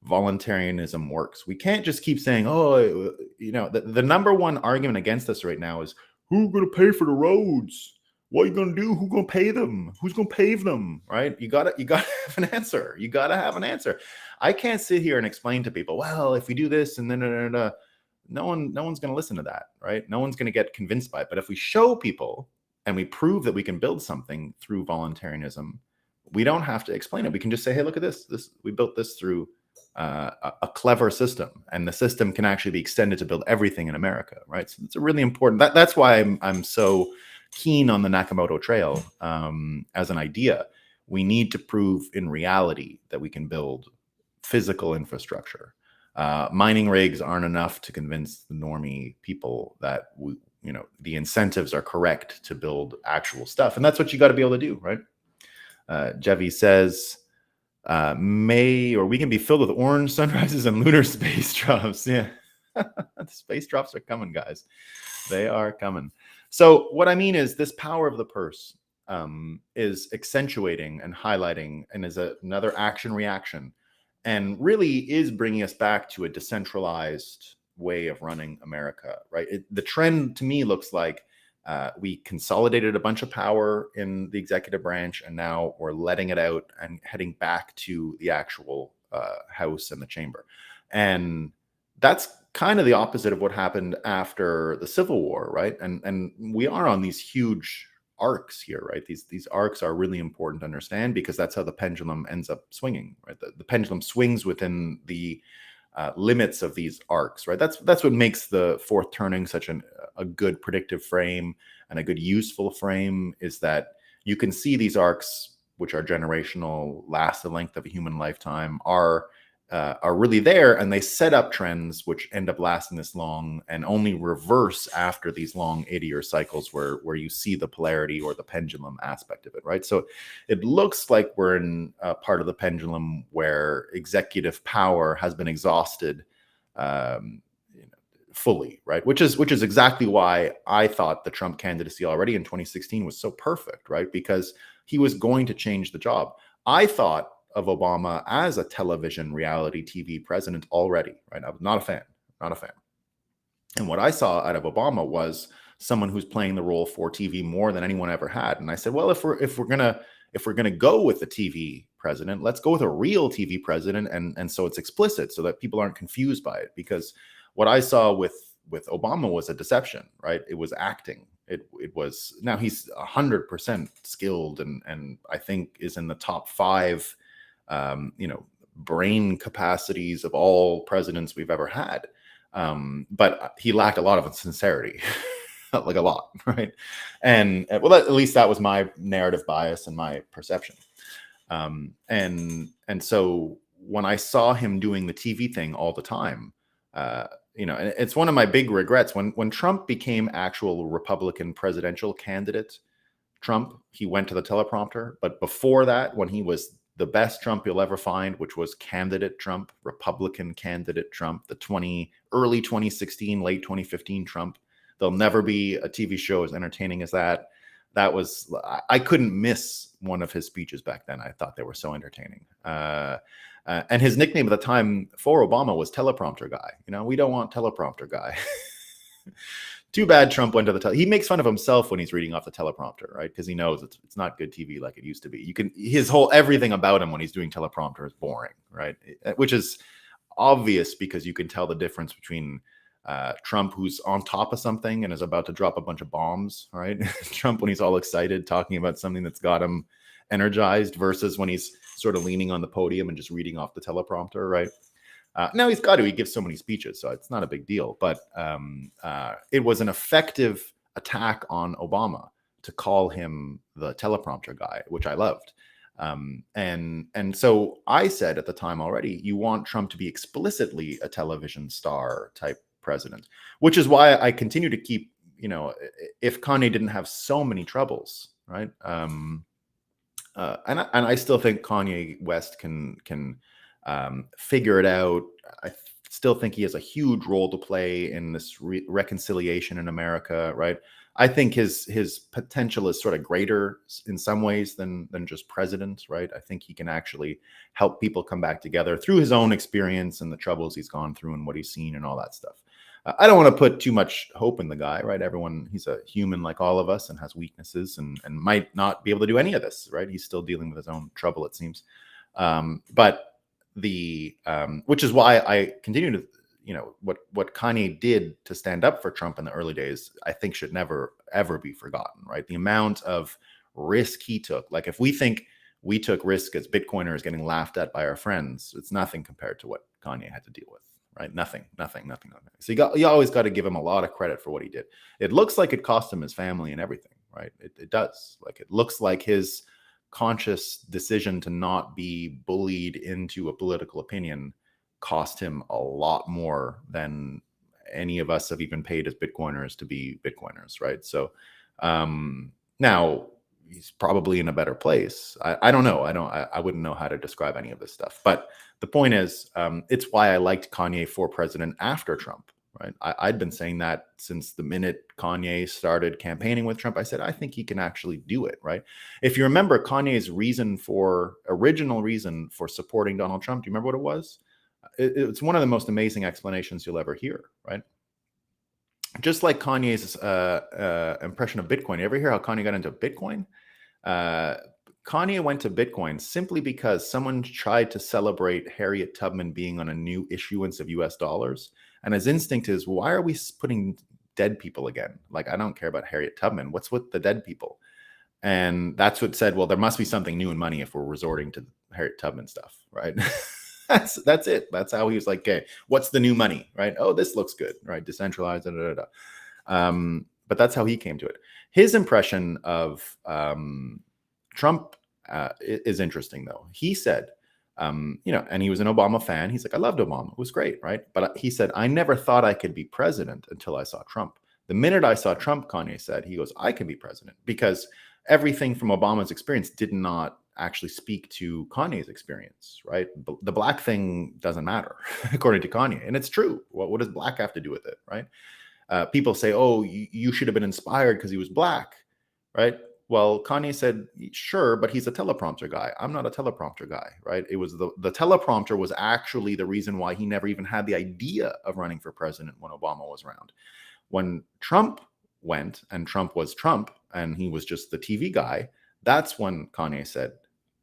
voluntarism works. We can't just keep saying, oh, you know, the number one argument against us right now is who's going to pay for the roads? What are you going to do? Who's going to pay them? Who's going to pave them? Right? You gotta have an answer. You gotta have an answer. I can't sit here and explain to people, well, if we do this and then no one's going to listen to that, right? No one's going to get convinced by it. But if we show people and we prove that we can build something through voluntarism, we don't have to explain it. We can just say, hey, look at this. We built this through a clever system, and the system can actually be extended to build everything in America, right? So it's a really important. That's why I'm so keen on the Nakamoto Trail as an idea. We need to prove in reality that we can build physical infrastructure. Mining rigs aren't enough to convince the normie people that the incentives are correct to build actual stuff, and that's what you got to be able to do, right? Jevi says, we can be filled with orange sunrises and lunar space drops. Yeah, the space drops are coming, guys. They are coming. So what I mean is this power of the purse is accentuating and highlighting and is another action reaction, and really is bringing us back to a decentralized way of running America, right? The trend to me looks like we consolidated a bunch of power in the executive branch, and now we're letting it out and heading back to the actual House and the chamber. And that's kind of the opposite of what happened after the Civil War, right? And we are on these huge arcs here, right? These arcs are really important to understand because that's how the pendulum ends up swinging, right? The pendulum swings within the limits of these arcs, right? That's what makes the fourth turning such a good predictive frame and a good useful frame, is that you can see these arcs, which are generational, last the length of a human lifetime, are really there, and they set up trends which end up lasting this long and only reverse after these long 80-year cycles where you see the polarity or the pendulum aspect of it, right? So it looks like we're in a part of the pendulum where executive power has been exhausted fully, right? Which is exactly why I thought the Trump candidacy already in 2016 was so perfect, right? Because he was going to change the job. I thought of Obama as a television reality TV president already, right? I was not a fan. And what I saw out of Obama was someone who's playing the role for TV more than anyone ever had. And I said, well, if we're gonna go with the TV president, let's go with a real TV president, and so it's explicit so that people aren't confused by it. Because what I saw with Obama was a deception, right? It was acting. It was, now he's 100% skilled and I think is in the top 5 you know, brain capacities of all presidents we've ever had. But he lacked a lot of sincerity, like a lot, right? And well, at least that was my narrative bias and my perception. And so when I saw him doing the TV thing all the time, you know, and it's one of my big regrets when Trump became actual Republican presidential candidate. Trump, he went to the teleprompter. But before that, when he was the best Trump you'll ever find, which was candidate Trump, Republican candidate Trump, early 2016, late 2015 Trump, there'll never be a TV show as entertaining as that. I couldn't miss one of his speeches back then. I thought they were so entertaining. And his nickname at the time for Obama was teleprompter guy. You know, we don't want teleprompter guy. Too bad Trump went to the he makes fun of himself when he's reading off the teleprompter, right? Because he knows it's not good TV like it used to be. Everything about him when he's doing teleprompter is boring, right? Which is obvious because you can tell the difference between Trump, who's on top of something and is about to drop a bunch of bombs, right? Trump, when he's all excited, talking about something that's got him energized, versus when he's sort of leaning on the podium and just reading off the teleprompter, right? Now he gives so many speeches, so it's not a big deal. But it was an effective attack on Obama to call him the teleprompter guy, which I loved. And so I said at the time already, you want Trump to be explicitly a television star type president, which is why I continue to keep, you know, if Kanye didn't have so many troubles, right? And I still think Kanye West can figure it out. I still think he has a huge role to play in this reconciliation in America, right? I think his potential is sort of greater in some ways than just president, right? I think he can actually help people come back together through his own experience and the troubles he's gone through and what he's seen and all that stuff. I don't want to put too much hope in the guy, right? He's a human like all of us and has weaknesses and might not be able to do any of this, right? He's still dealing with his own trouble, it seems. But which is why I continue to, you know, what Kanye did to stand up for Trump in the early days, I think should never, ever be forgotten, right? The amount of risk he took. Like, if we think we took risk as Bitcoiners getting laughed at by our friends, it's nothing compared to what Kanye had to deal with, right? Nothing. So you always got to give him a lot of credit for what he did. It looks like it cost him his family and everything, right? It does. Like, it looks like his conscious decision to not be bullied into a political opinion cost him a lot more than any of us have even paid as Bitcoiners to be Bitcoiners, right? So now he's probably in a better place. I don't know. I wouldn't know how to describe any of this stuff. But the point is, it's why I liked Kanye for president after Trump, right? I'd been saying that since the minute Kanye started campaigning with Trump. I said, I think he can actually do it, right? If you remember Kanye's original reason for supporting Donald Trump, do you remember what it was? It's one of the most amazing explanations you'll ever hear, right? Just like Kanye's impression of Bitcoin. You ever hear how Kanye got into Bitcoin? Kanye went to Bitcoin simply because someone tried to celebrate Harriet Tubman being on a new issuance of US dollars. And his instinct is, why are we putting dead people again? Like, I don't care about Harriet Tubman. What's with the dead people? And that's what said, well, there must be something new in money if we're resorting to Harriet Tubman stuff, right? That's it. That's how he was like, okay, what's the new money, right? Oh, this looks good, right? Decentralized, da, da, da, da. But that's how he came to it. His impression of Trump is interesting, though. He said, you know, and he was an Obama fan. He's like, I loved Obama. It was great, right? But he said, I never thought I could be president until I saw Trump. The minute I saw Trump, Kanye said, he goes, I can be president, because everything from Obama's experience did not actually speak to Kanye's experience, right? The black thing doesn't matter, according to Kanye. And it's true. What does black have to do with it, right? People say, oh, you should have been inspired because he was black, right? Well, Kanye said, sure, but he's a teleprompter guy. I'm not a teleprompter guy, right? It was the teleprompter was actually the reason why he never even had the idea of running for president when Obama was around. When Trump went and Trump was Trump and he was just the TV guy, that's when Kanye said,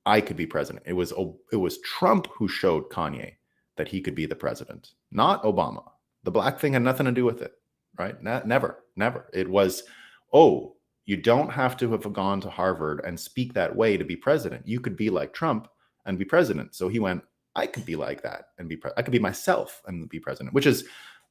I could be president. It was Trump who showed Kanye that he could be the president, not Obama. The black thing had nothing to do with it, right? Never. It was, oh, you don't have to have gone to Harvard and speak that way to be president. You could be like Trump and be president. So he went, I could be like that and I could be myself and be president, which is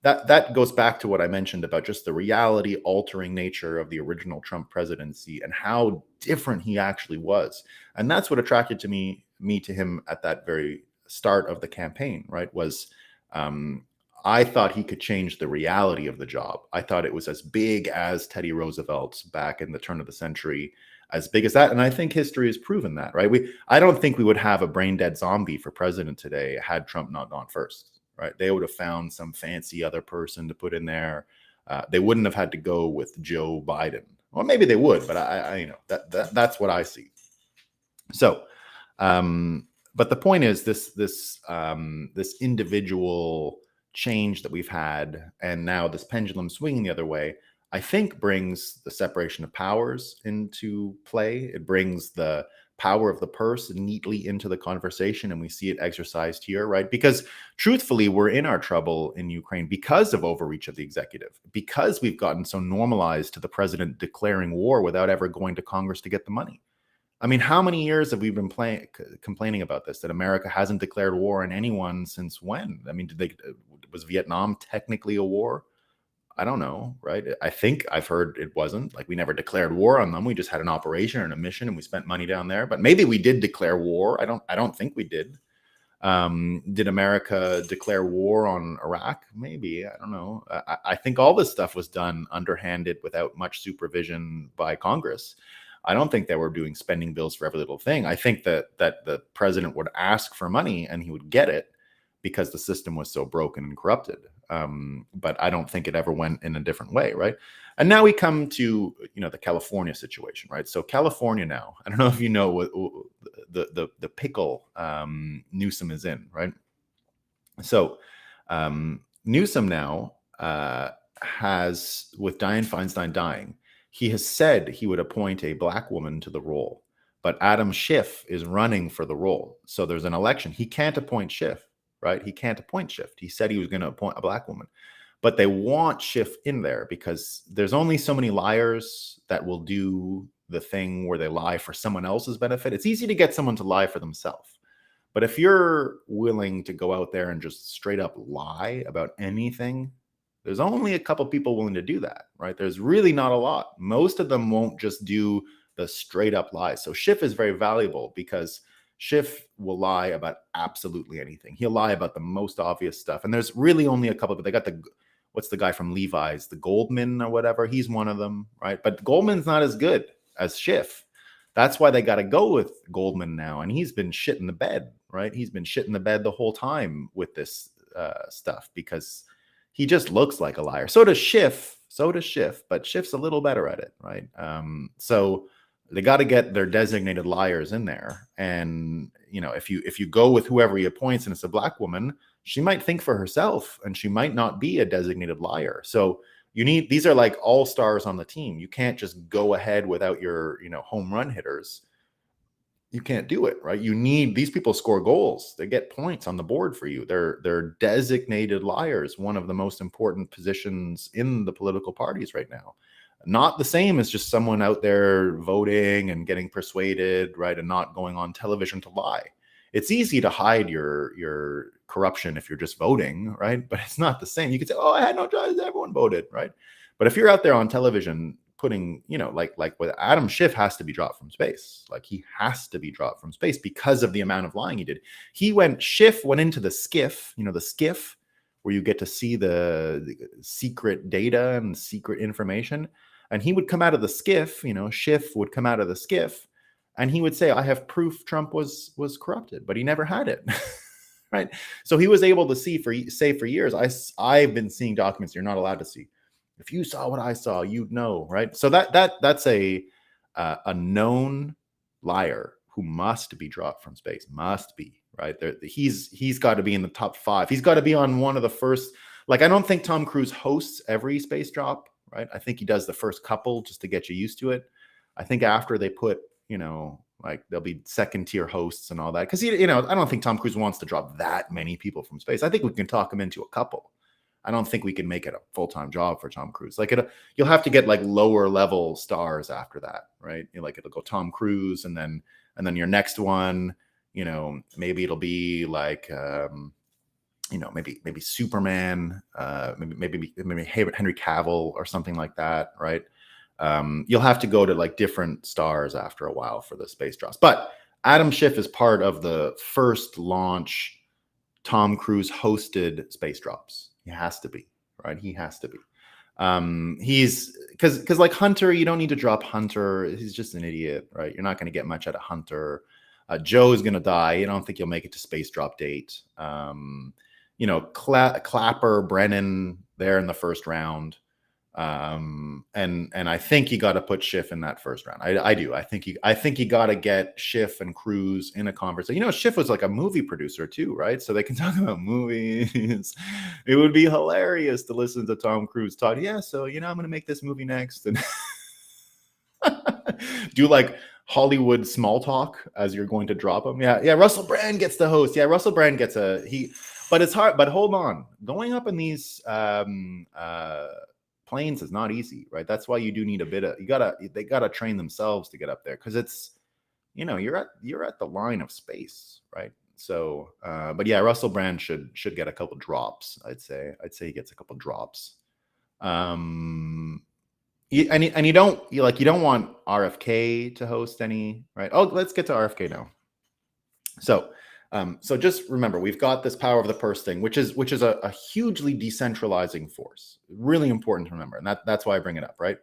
that goes back to what I mentioned about just the reality altering nature of the original Trump presidency and how different he actually was. And that's what attracted to me to him at that very start of the campaign, right? Was I thought he could change the reality of the job. I thought it was as big as Teddy Roosevelt's back in the turn of the century, as big as that. And I think history has proven that, right? I don't think we would have a brain dead zombie for president today had Trump not gone first, right? They would have found some fancy other person to put in there. They wouldn't have had to go with Joe Biden. Well, maybe they would, but I that's what I see. So, but the point is this individual change that we've had, and now this pendulum swinging the other way, I think brings the separation of powers into play. It brings the power of the purse neatly into the conversation, and we see it exercised here, right? Because truthfully, we're in our trouble in Ukraine because of overreach of the executive, because we've gotten so normalized to the president declaring war without ever going to Congress to get the money. I mean, how many years have we been complaining about this, that America hasn't declared war on anyone since when? I mean, was Vietnam technically a war? I don't know, right? I think I've heard it wasn't. Like, we never declared war on them. We just had an operation and a mission, and we spent money down there. But maybe we did declare war. I don't think we did. Did America declare war on Iraq? Maybe. I don't know. I think all this stuff was done underhanded without much supervision by Congress. I don't think they were doing spending bills for every little thing. I think that the president would ask for money and he would get it because the system was so broken and corrupted. But I don't think it ever went in a different way, right? And now we come to the California situation, right? So California now, I don't know if you know what the pickle Newsom is in, right? So Newsom now has, with Dianne Feinstein dying, he has said he would appoint a black woman to the role, but Adam Schiff is running for the role. So there's an election. He can't appoint Schiff, right? He can't appoint Schiff. He said he was going to appoint a black woman, but they want Schiff in there because there's only so many liars that will do the thing where they lie for someone else's benefit. It's easy to get someone to lie for themselves. But if you're willing to go out there and just straight up lie about anything, there's only a couple people willing to do that, right? There's really not a lot. Most of them won't just do the straight up lies. So Schiff is very valuable because Schiff will lie about absolutely anything. He'll lie about the most obvious stuff. And there's really only a couple, but they got what's the guy from Levi's, the Goldman or whatever. He's one of them, right? But Goldman's not as good as Schiff. That's why they got to go with Goldman now. And he's been shit in the bed, right? He's been shit in the bed the whole time with this stuff because he just looks like a liar. So does Schiff, but Schiff's a little better at it, right? So they got to get their designated liars in there. And, if you go with whoever he appoints and it's a black woman, she might think for herself and she might not be a designated liar. So these are like all stars on the team. You can't just go ahead without your, home run hitters. You can't do it, right? These people score goals. They get points on the board for you. They're designated liars, one of the most important positions in the political parties right now. Not the same as just someone out there voting and getting persuaded, right? And not going on television to lie. It's easy to hide your corruption if you're just voting, right? But it's not the same. You could say, oh, I had no choice, everyone voted, right? But if you're out there on television putting, like with Adam Schiff has to be dropped from space. Like, he has to be dropped from space because of the amount of lying he did. Schiff went into the skiff, the skiff where you get to see the secret data and secret information. And he would come out of the skiff, Schiff would come out of the skiff and he would say, I have proof Trump was corrupted, but he never had it. Right. So he was able to say for years, I've been seeing documents you're not allowed to see. If you saw what I saw, you'd know, right? So that's a known liar who must be dropped from space. Must be, right? He's got to be in the top 5. He's got to be on one of the first. Like, I don't think Tom Cruise hosts every space drop, right? I think he does the first couple just to get you used to it. I think after they put, like, there'll be second tier hosts and all that. Because I don't think Tom Cruise wants to drop that many people from space. I think we can talk him into a couple. I don't think we can make it a full-time job for Tom Cruise. Like, you'll have to get like lower level stars after that, right? Like, it'll go Tom Cruise and then your next one, maybe it'll be like, maybe Superman, maybe Henry Cavill or something like that, right? You'll have to go to like different stars after a while for the space drops. But Adam Schiff is part of the first launch Tom Cruise hosted space drops. He has to be, right? He has to be. He's because like Hunter, you don't need to drop Hunter. He's just an idiot, right? You're not going to get much out of Hunter. Joe is going to die. You don't think you'll make it to space drop date. Clapper, Brennan there in the first round. And I think you got to put Schiff in that first round. I do. I think you got to get Schiff and Cruise in a conversation. Schiff was like a movie producer too, right? So they can talk about movies. It would be hilarious to listen to Tom Cruise talk. Yeah, so I'm going to make this movie next, and do like Hollywood small talk as you're going to drop him. Yeah. Russell Brand gets the host. Yeah, Russell Brand gets but it's hard. But hold on, going up in these planes is not easy, right? That's why you do need they gotta train themselves to get up there, because it's you're at the line of space, right? So but yeah, Russell Brand should get a couple drops. I'd say he gets a couple drops. You don't want RFK to host any, right? Oh, let's get to RFK now. So just remember, we've got this power of the purse thing, which is a hugely decentralizing force. Really important to remember, and that's why I bring it up, right?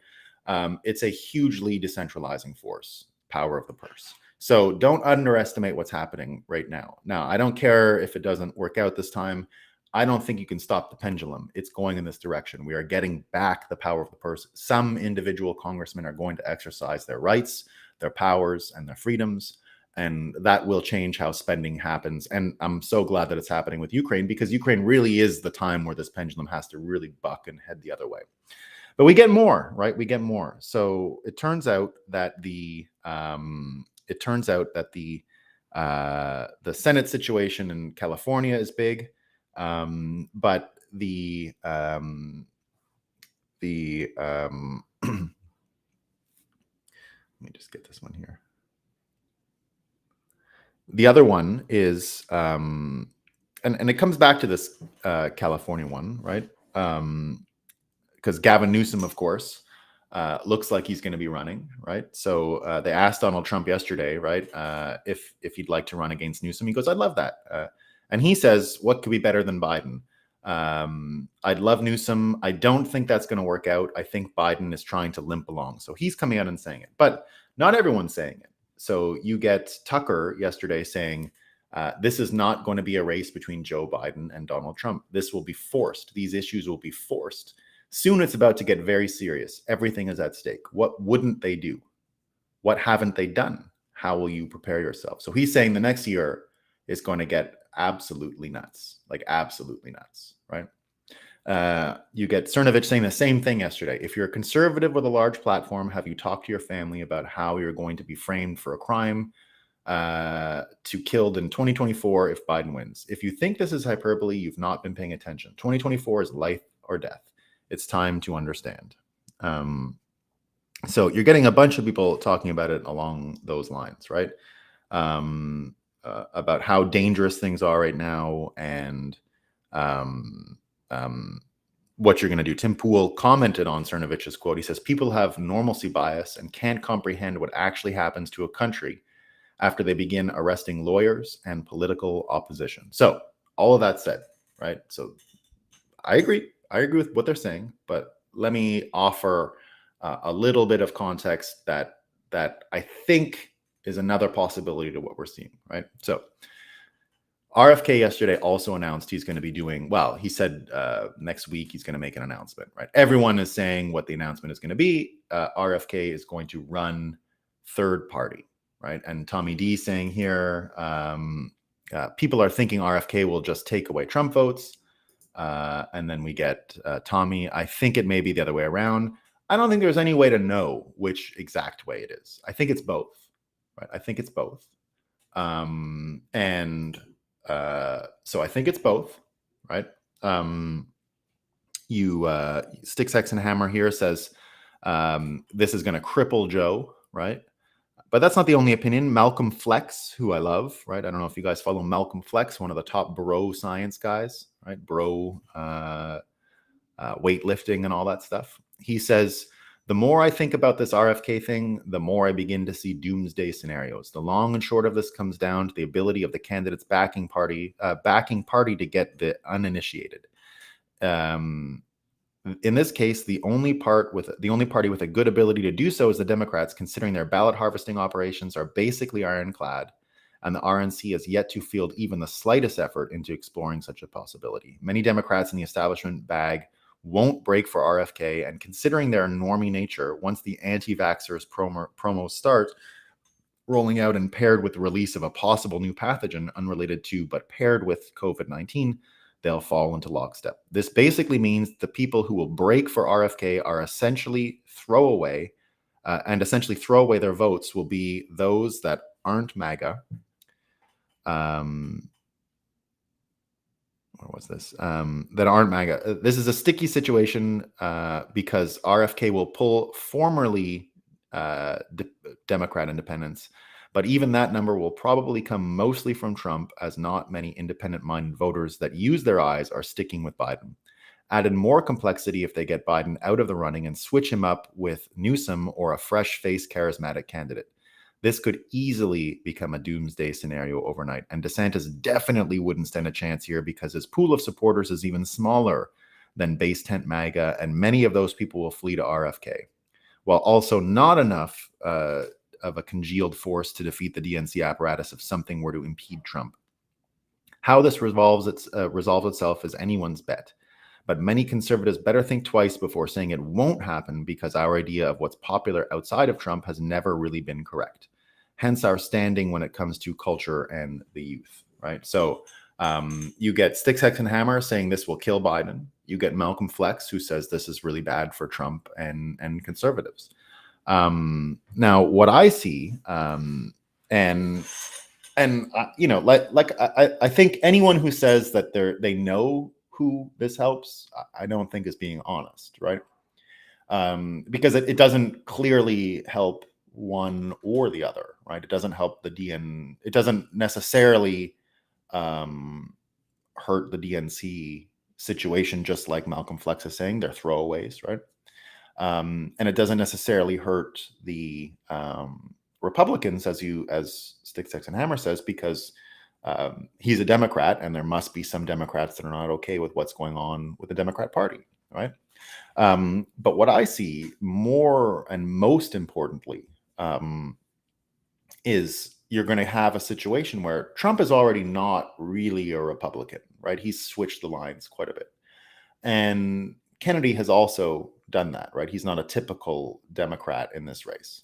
It's a hugely decentralizing force, power of the purse. So don't underestimate what's happening right now. Now, I don't care if it doesn't work out this time. I don't think you can stop the pendulum. It's going in this direction. We are getting back the power of the purse. Some individual congressmen are going to exercise their rights, their powers, and their freedoms. And that will change how spending happens. And I'm so glad that it's happening with Ukraine, because Ukraine really is the time where this pendulum has to really buck and head the other way. But we get more, right? We get more. So it turns out that the Senate situation in California is big, but the let me just get this one here. The other one is, and it comes back to this California one, right? Because Gavin Newsom, of course, looks like he's going to be running, right? So they asked Donald Trump yesterday, right, if he'd like to run against Newsom. He goes, "I'd love that." And he says, "What could be better than Biden?" I'd love Newsom. I don't think that's going to work out. I think Biden is trying to limp along. So he's coming out and saying it, but not everyone's saying it. So you get Tucker yesterday saying, this is not going to be a race between Joe Biden and Donald Trump. This will be forced. These issues will be forced. Soon it's about to get very serious. Everything is at stake. What wouldn't they do? What haven't they done? How will you prepare yourself? So he's saying the next year is going to get absolutely nuts, like absolutely nuts, right? You get Cernovich saying the same thing yesterday. If you're a conservative with a large platform, have you talked to your family about how you're going to be framed for a crime to killed in 2024 if Biden wins? If you think this is hyperbole, you've not been paying attention. 2024 is life or death. It's time to understand. So you're getting a bunch of people talking about it along those lines, right? About how dangerous things are right now, and what you're going to do. Tim Pool commented on Cernovich's quote. He says, "People have normalcy bias and can't comprehend what actually happens to a country after they begin arresting lawyers and political opposition." So all of that said, right? So I agree with what they're saying, but let me offer a little bit of context that I think is another possibility to what we're seeing, right? So RFK yesterday also announced he's going to be doing, well, he said next week he's going to make an announcement, right? Everyone is saying what the announcement is going to be. RFK is going to run third party, right? And Tommy D saying here, people are thinking RFK will just take away Trump votes. And then we get Tommy. I think it may be the other way around. I don't think there's any way to know which exact way it is. I think it's both, right? I think it's both. So I think it's both, right? Sticks X and Hammer here says this is going to cripple Joe, right? But that's not the only opinion. Malcolm Flex, who I love, right? I don't know if you guys follow Malcolm Flex, one of the top bro science guys, right? Bro weightlifting and all that stuff. He says, the more I think about this RFK thing, the more I begin to see doomsday scenarios. The long and short of this comes down to the ability of the candidate's backing party to get the uninitiated. In this case, the only party with a good ability to do so is the Democrats, considering their ballot harvesting operations are basically ironclad, and the RNC has yet to field even the slightest effort into exploring such a possibility. Many Democrats in the establishment bag won't break for RFK, and considering their normie nature, once the anti-vaxxers promos start rolling out and paired with the release of a possible new pathogen unrelated to but paired with COVID-19, they'll fall into lockstep. This basically means the people who will break for RFK are essentially throw away their votes will be those that aren't MAGA. What was this? That aren't MAGA. This is a sticky situation because RFK will pull formerly Democrat independents, but even that number will probably come mostly from Trump, as not many independent-minded voters that use their eyes are sticking with Biden. Added more complexity if they get Biden out of the running and switch him up with Newsom or a fresh-faced charismatic candidate. This could easily become a doomsday scenario overnight, and DeSantis definitely wouldn't stand a chance here because his pool of supporters is even smaller than base tent MAGA, and many of those people will flee to RFK, while also not enough of a congealed force to defeat the DNC apparatus if something were to impede Trump. How this resolves itself is anyone's bet. But many conservatives better think twice before saying it won't happen, because our idea of what's popular outside of Trump has never really been correct. Hence our standing when it comes to culture and the youth, right? So you get Sticks, Hex, and Hammer saying this will kill Biden. You get Malcolm Flex, who says this is really bad for Trump and conservatives. Now, what I see, I think anyone who says that they know who this helps, I don't think is being honest, right? Because it doesn't clearly help one or the other, right? It doesn't help it doesn't necessarily hurt the DNC situation, just like Malcolm Flex is saying, they're throwaways, right? And it doesn't necessarily hurt the Republicans, as Sticks, Hex, and Hammer says, because he's a Democrat, and there must be some Democrats that are not okay with what's going on with the Democrat Party, right? But what I see more and most importantly is you're going to have a situation where Trump is already not really a Republican, right? He's switched the lines quite a bit. And Kennedy has also done that, right? He's not a typical Democrat in this race.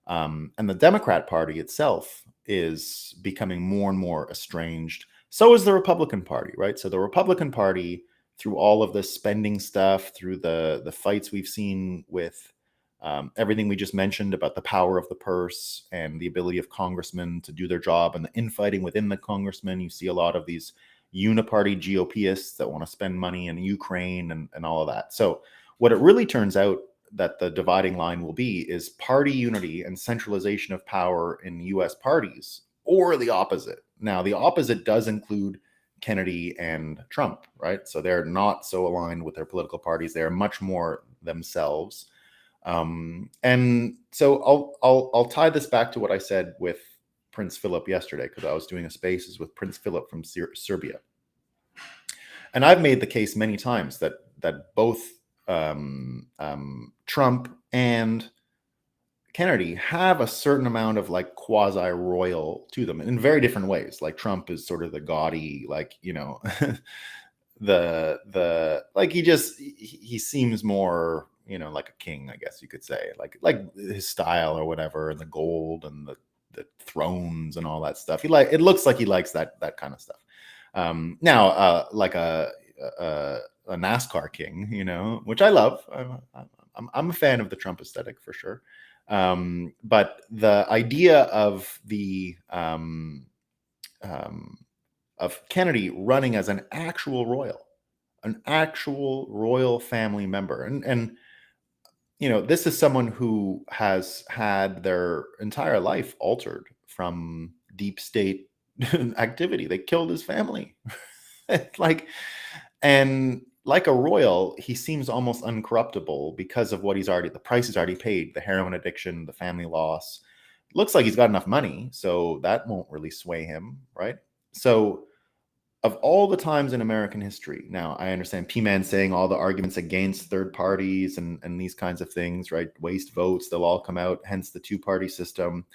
And the Democrat Party itself is becoming more and more estranged. So is the Republican Party, right? So the Republican Party, through all of this spending stuff, through the fights we've seen with everything we just mentioned about the power of the purse and the ability of congressmen to do their job and the infighting within the congressmen, you see a lot of these uniparty GOPists that want to spend money in Ukraine and all of that. So what it really turns out that the dividing line will be is party unity and centralization of power in US parties, or the opposite. Now, the opposite does include Kennedy and Trump, right? So they're not so aligned with their political parties. They're much more themselves. And so I'll tie this back to what I said with Prince Philip yesterday, because I was doing a spaces with Prince Philip from Serbia. And I've made the case many times that both Trump and Kennedy have a certain amount of like quasi royal to them in very different ways. Like Trump is sort of the gaudy, like, you know, the like he seems more, you know, like a king, I guess you could say, like his style or whatever, and the gold and the thrones and all that stuff. It looks like he likes that kind of stuff. Now, like a NASCAR king, you know, which I love. I'm a fan of the Trump aesthetic for sure. But the idea of of Kennedy running as an actual royal family member, and this is someone who has had their entire life altered from deep state activity. They killed his family. like, and like a royal, he seems almost uncorruptible because of what the price he's already paid, the heroin addiction, the family loss. Looks like he's got enough money, so that won't really sway him, right? So of all the times in American history, now I understand P-Man saying all the arguments against third parties and these kinds of things, right? Waste votes, they'll all come out, hence the two-party system.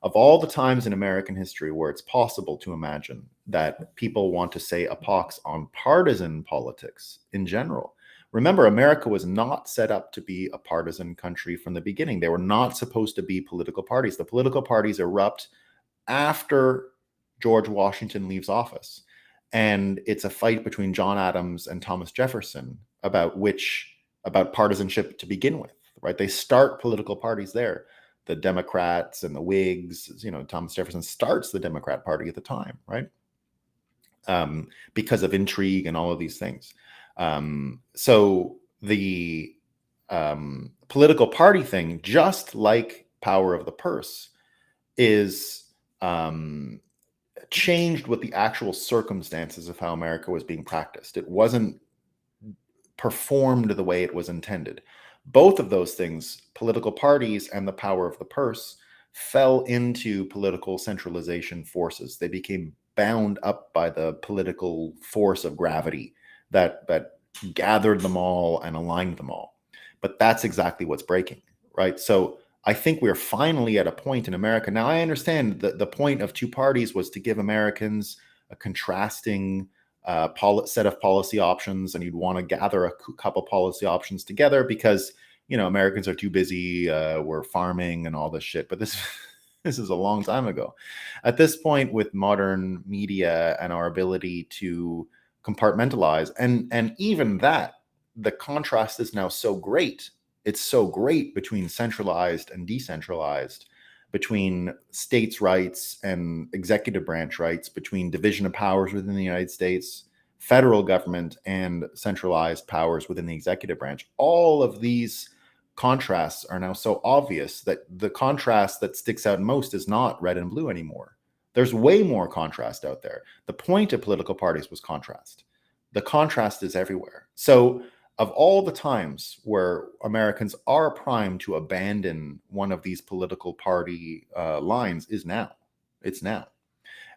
Of all the times in American history where it's possible to imagine that people want to say a pox on partisan politics in general, remember, America was not set up to be a partisan country from the beginning. They were not supposed to be political parties. The political parties erupt after George Washington leaves office. And it's a fight between John Adams and Thomas Jefferson about partisanship to begin with, right? They start political parties there. The Democrats and the Whigs, Thomas Jefferson starts the Democrat Party at the time, right? Because of intrigue and all of these things. So the political party thing, just like power of the purse, is changed with the actual circumstances of how America was being practiced. It wasn't performed the way it was intended. Both of those things, political parties and the power of the purse, fell into political centralization forces. They became bound up by the political force of gravity that gathered them all and aligned them all. But that's exactly what's breaking, right? So I think we're finally at a point in America. Now, I understand that the point of two parties was to give Americans a contrasting set of policy options, and you'd want to gather a couple policy options together because, Americans are too busy, we're farming and all this shit. But this is a long time ago. At this point, with modern media and our ability to compartmentalize, and even that, the contrast is now so great. It's so great between centralized and decentralized, between states' rights and executive branch rights, between division of powers within the United States, federal government, and centralized powers within the executive branch. All of these contrasts are now so obvious that the contrast that sticks out most is not red and blue anymore. There's way more contrast out there. The point of political parties was contrast. The contrast is everywhere. So of all the times where Americans are primed to abandon one of these political party lines is now. It's now.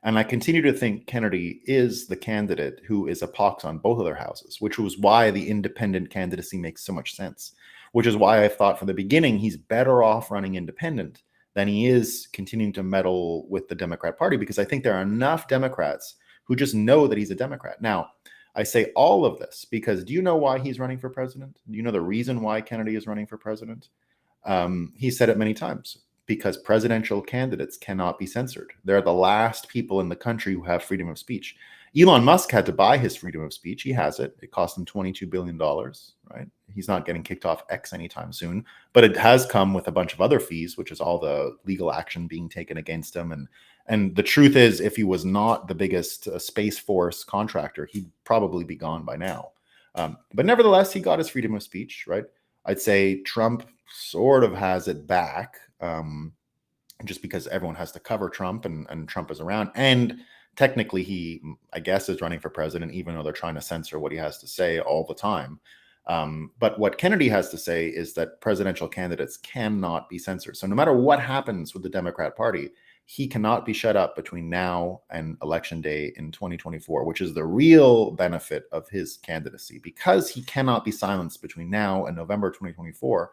And I continue to think Kennedy is the candidate who is a pox on both of their houses, which was why the independent candidacy makes so much sense, which is why I thought from the beginning he's better off running independent than he is continuing to meddle with the Democrat Party, because I think there are enough Democrats who just know that he's a Democrat. Now, I say all of this because do you know why he's running for president? Do you know the reason why Kennedy is running for president? He said it many times. Because presidential candidates cannot be censored. They're the last people in the country who have freedom of speech. Elon Musk had to buy his freedom of speech. He has it. It cost him $22 billion, right? He's not getting kicked off X anytime soon, but it has come with a bunch of other fees, which is all the legal action being taken against him. And the truth is, if he was not the biggest Space Force contractor, he'd probably be gone by now. But nevertheless, he got his freedom of speech, right? I'd say Trump sort of has it back, just because everyone has to cover Trump and Trump is around. And technically he, I guess, is running for president, even though they're trying to censor what he has to say all the time. But what Kennedy has to say is that presidential candidates cannot be censored. So no matter what happens with the Democrat Party, he cannot be shut up between now and election day in 2024, which is the real benefit of his candidacy. Because he cannot be silenced between now and November 2024,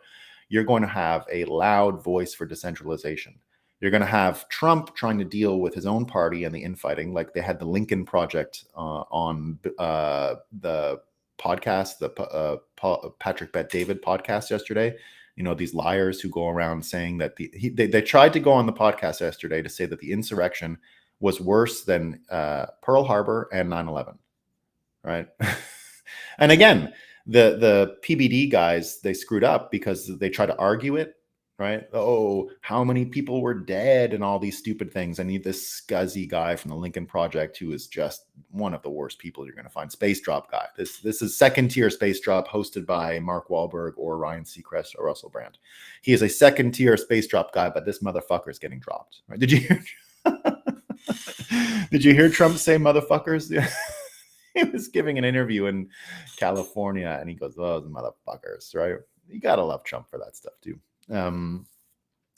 you're going to have a loud voice for decentralization. You're going to have Trump trying to deal with his own party and the infighting, like they had the Lincoln Project on the podcast, the Patrick Bet David podcast yesterday. These liars who go around saying that they tried to go on the podcast yesterday to say that the insurrection was worse than Pearl Harbor and 9/11, right? And again, the PBD guys, they screwed up because they tried to argue it, right? Oh, how many people were dead and all these stupid things. I need this scuzzy guy from the Lincoln Project who is just one of the worst people you're going to find. Space Drop guy. This is second tier Space Drop hosted by Mark Wahlberg or Ryan Seacrest or Russell Brand. He is a second tier Space Drop guy, but this motherfucker is getting dropped. Right? Did you hear? Did you hear Trump say motherfuckers? He was giving an interview in California and he goes, "Oh, those motherfuckers," right? You gotta love Trump for that stuff too.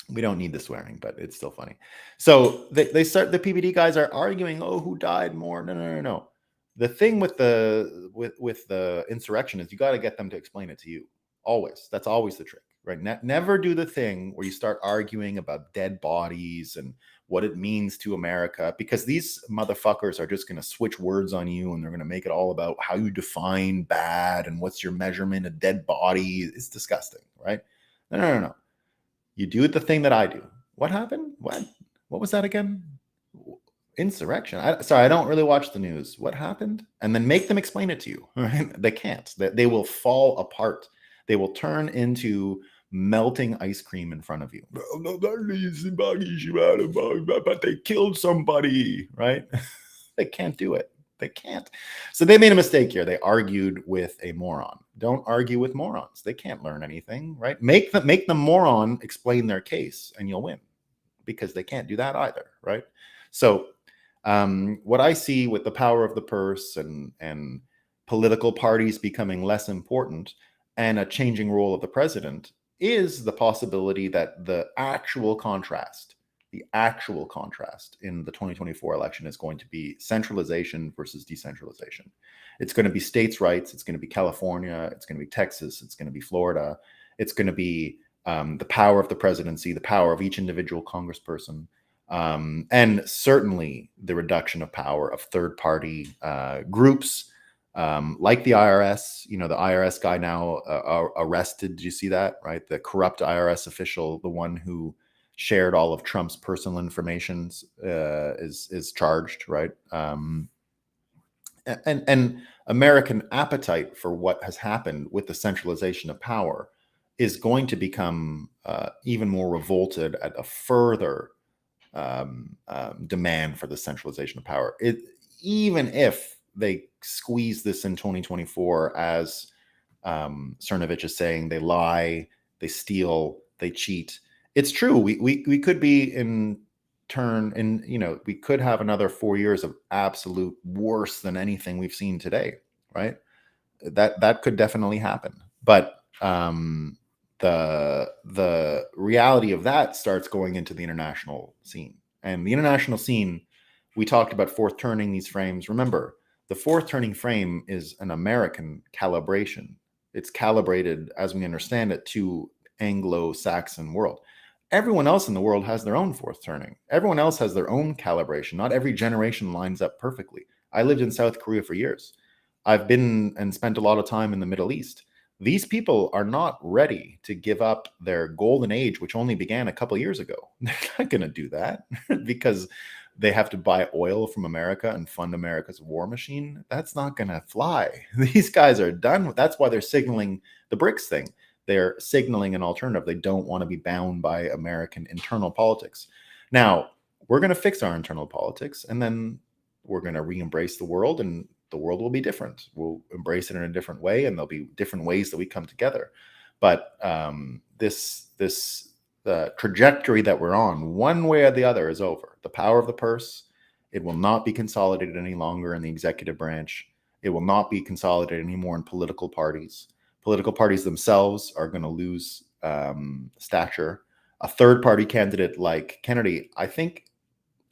We don't need the swearing, but it's still funny. So they start, the PBD guys are arguing, oh, who died more? No. The thing with the insurrection is you got to get them to explain it to you. Always. That's always the trick, right? Never do the thing where you start arguing about dead bodies and what it means to America, because these motherfuckers are just going to switch words on you and they're going to make it all about how you define bad and what's your measurement of dead body. It's disgusting, right? No. You do the thing that I do. What happened? What was that again? Insurrection. Sorry, I don't really watch the news. What happened? And then make them explain it to you. Right? They can't. They will fall apart. They will turn into melting ice cream in front of you. But they killed somebody, right? They can't do it. They can't. So they made a mistake here. They argued with a moron. Don't argue with morons. They can't learn anything, right? Make the moron explain their case and you'll win, because they can't do that either, right? So what I see with the power of the purse and political parties becoming less important and a changing role of the president is the possibility that the actual contrast in the 2024 election is going to be centralization versus decentralization. It's going to be states' rights. It's going to be California. It's going to be Texas. It's going to be Florida. It's going to be the power of the presidency, the power of each individual congressperson, and certainly the reduction of power of third-party groups like the IRS. You know, the IRS guy now arrested. Did you see that? Right, the corrupt IRS official, the one who shared all of Trump's personal information, is charged, right? And American appetite for what has happened with the centralization of power is going to become even more revolted at a further demand for the centralization of power. Even if they squeeze this in 2024, as Cernovich is saying, they lie, they steal, they cheat. It's true. We could be we could have another 4 years of absolute worse than anything we've seen today, right? That could definitely happen. But the reality of that starts going into the international scene. And the international scene, we talked about fourth turning these frames. Remember, the fourth turning frame is an American calibration. It's calibrated, as we understand it, to Anglo-Saxon world. Everyone else in the world has their own fourth turning. Everyone else has their own calibration. Not every generation lines up perfectly. I lived in South Korea for years. I've been and spent a lot of time in the Middle East. These people are not ready to give up their golden age, which only began a couple years ago. They're not going to do that because they have to buy oil from America and fund America's war machine. That's not going to fly. These guys are done. That's why they're signaling the BRICS thing. They're signaling an alternative. They don't want to be bound by American internal politics. Now, we're going to fix our internal politics, and then we're going to re-embrace the world, and the world will be different. We'll embrace it in a different way, and there'll be different ways that we come together. But the trajectory that we're on, one way or the other, is over. The power of the purse, it will not be consolidated any longer in the executive branch. It will not be consolidated anymore in political parties. Political parties themselves are going to lose stature. A third-party candidate like Kennedy, I think,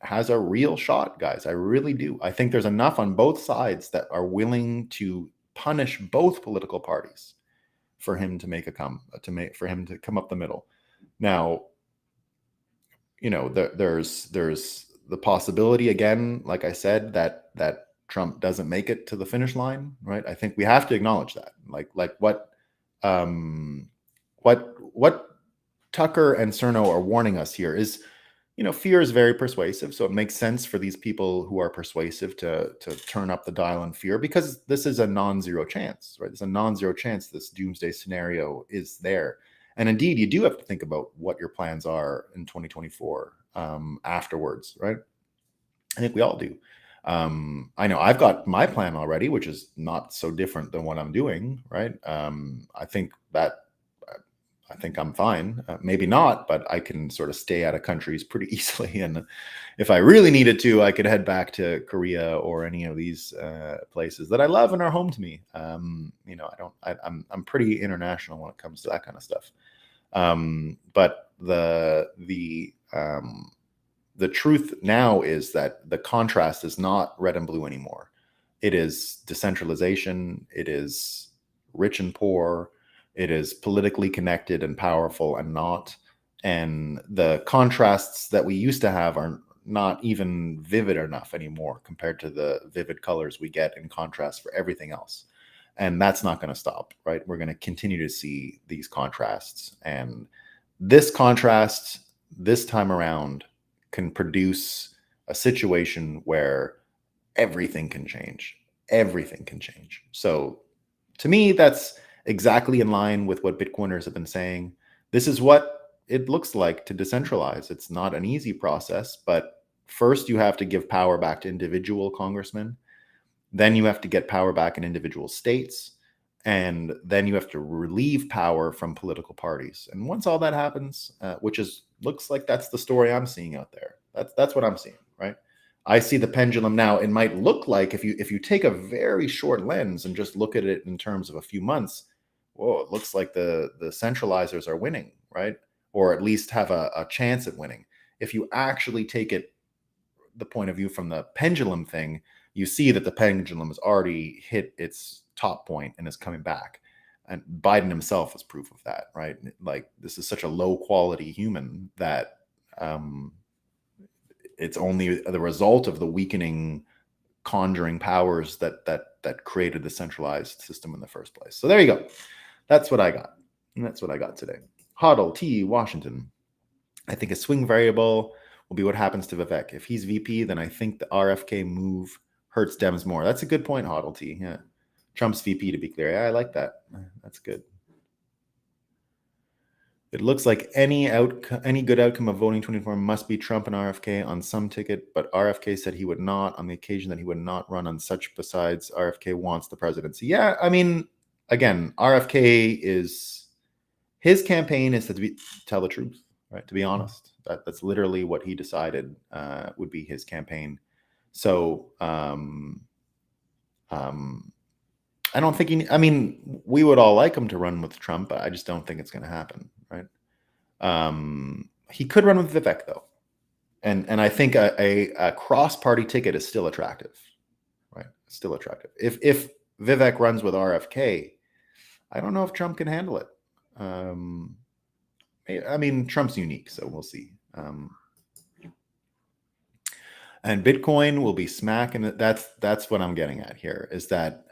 has a real shot, guys. I really do. I think there's enough on both sides that are willing to punish both political parties for him to come up the middle. Now, there's the possibility, again, like I said, that Trump doesn't make it to the finish line, right? I think we have to acknowledge that. Like what Tucker and Cerno are warning us here is, fear is very persuasive. So it makes sense for these people who are persuasive to turn up the dial on fear, because this is a non-zero chance, right? It's a non-zero chance this doomsday scenario is there. And indeed, you do have to think about what your plans are in 2024 afterwards, right? I think we all do. I know I've got my plan already, which is not so different than what I'm doing, right? I think I'm fine. Maybe not, but I can sort of stay out of countries pretty easily. And if I really needed to, I could head back to Korea or any of these places that I love and are home to me. I'm pretty international when it comes to that kind of stuff. But the truth now is that the contrast is not red and blue anymore. It is decentralization. It is rich and poor. It is politically connected and powerful and not. And the contrasts that we used to have are not even vivid enough anymore compared to the vivid colors we get in contrast for everything else. And that's not going to stop, right? We're going to continue to see these contrasts. And this contrast, this time around, can produce a situation where everything can change. Everything can change. So to me, that's exactly in line with what Bitcoiners have been saying. This is what it looks like to decentralize. It's not an easy process, but first you have to give power back to individual congressmen. Then you have to get power back in individual states. And then you have to relieve power from political parties. And once all that happens, looks like that's the story I'm seeing out there. That's what I'm seeing, right? I see the pendulum now. It might look like if you take a very short lens and just look at it in terms of a few months, whoa, it looks like the centralizers are winning, right? Or at least have a chance at winning. If you actually take it the point of view from the pendulum thing, you see that the pendulum has already hit its top point and is coming back. And Biden himself is proof of that, right? Like, this is such a low quality human that it's only the result of the weakening conjuring powers that created the centralized system in the first place. So there you go. That's what I got. And that's what I got today. Hoddle T, Washington. I think a swing variable will be what happens to Vivek. If he's VP, then I think the RFK move hurts Dems more. That's a good point, Hoddle T. Yeah. Trump's VP, to be clear. Yeah, I like that. That's good. It looks like any good outcome of voting 24 must be Trump and RFK on some ticket, but RFK said he would not on the occasion that he would not run on such. Besides, RFK wants the presidency. Yeah, I mean, again, his campaign is to tell the truth, right? To be honest, that's literally what he decided would be his campaign. So, I don't think we would all like him to run with Trump, but I just don't think it's going to happen, right? He could run with Vivek, though. And I think a cross-party ticket is still attractive, right? Still attractive. If Vivek runs with RFK, I don't know if Trump can handle it. Trump's unique, so we'll see. And Bitcoin will be smacking it. That's what I'm getting at here, is that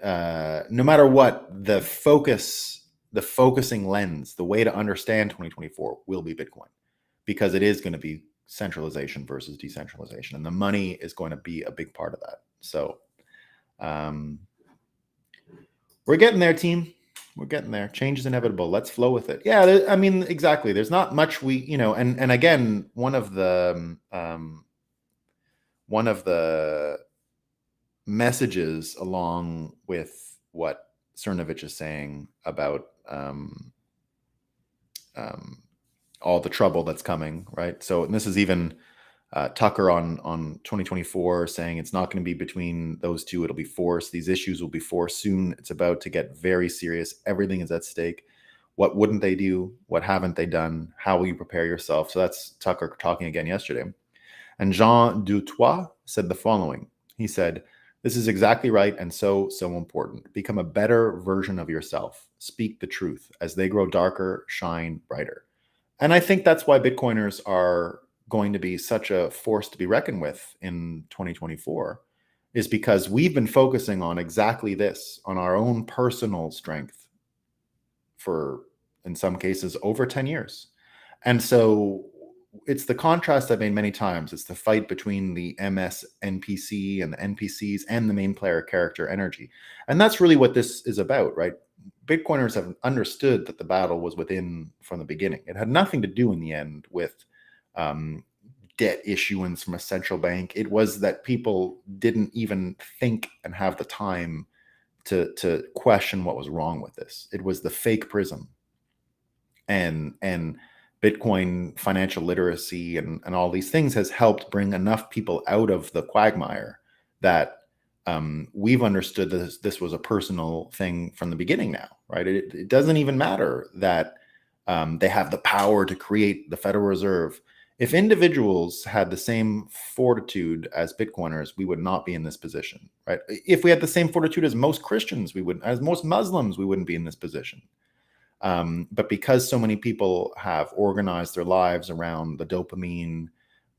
no matter what, the focusing lens, the way to understand 2024 will be Bitcoin, because it is going to be centralization versus decentralization, and the money is going to be a big part of that. So we're getting there, team. We're getting there. Change is inevitable. Let's flow with it. Yeah, exactly. There's not much and again, one of the messages along with what Cernovich is saying about all the trouble that's coming, right? So, and this is even Tucker on 2024 saying it's not going to be between those two. It'll be forced. These issues will be forced soon. It's about to get very serious. Everything is at stake. What wouldn't they do? What haven't they done? How will you prepare yourself? So that's Tucker talking again yesterday. And Jean Dutoit said the following. He said, "This is exactly right and so important. Become a better version of yourself. Speak the truth. As they grow darker, shine brighter." And I think that's why Bitcoiners are going to be such a force to be reckoned with in 2024, is because we've been focusing on exactly this, on our own personal strength for, in some cases, over 10 years. And so it's the contrast I've made many times. It's the fight between the MS NPC and the NPCs and the main player character energy. And that's really what this is about, right? Bitcoiners have understood that the battle was within from the beginning. It had nothing to do in the end with debt issuance from a central bank. It was that people didn't even think and have the time to question what was wrong with this. It was the fake prism, and Bitcoin financial literacy and all these things has helped bring enough people out of the quagmire that we've understood that this was a personal thing from the beginning now, right? It doesn't even matter that they have the power to create the Federal Reserve. If individuals had the same fortitude as Bitcoiners, we would not be in this position, right? If we had the same fortitude as most Christians, we wouldn't, as most Muslims, we wouldn't be in this position. But because so many people have organized their lives around the dopamine,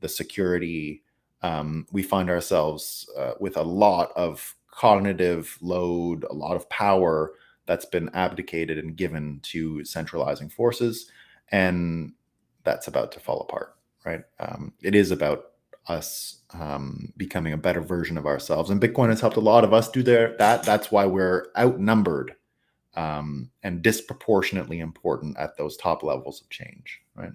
the security, we find ourselves with a lot of cognitive load, a lot of power that's been abdicated and given to centralizing forces. And that's about to fall apart, right? It is about us becoming a better version of ourselves. And Bitcoin has helped a lot of us do that. That's why we're outnumbered and disproportionately important at those top levels of change, right?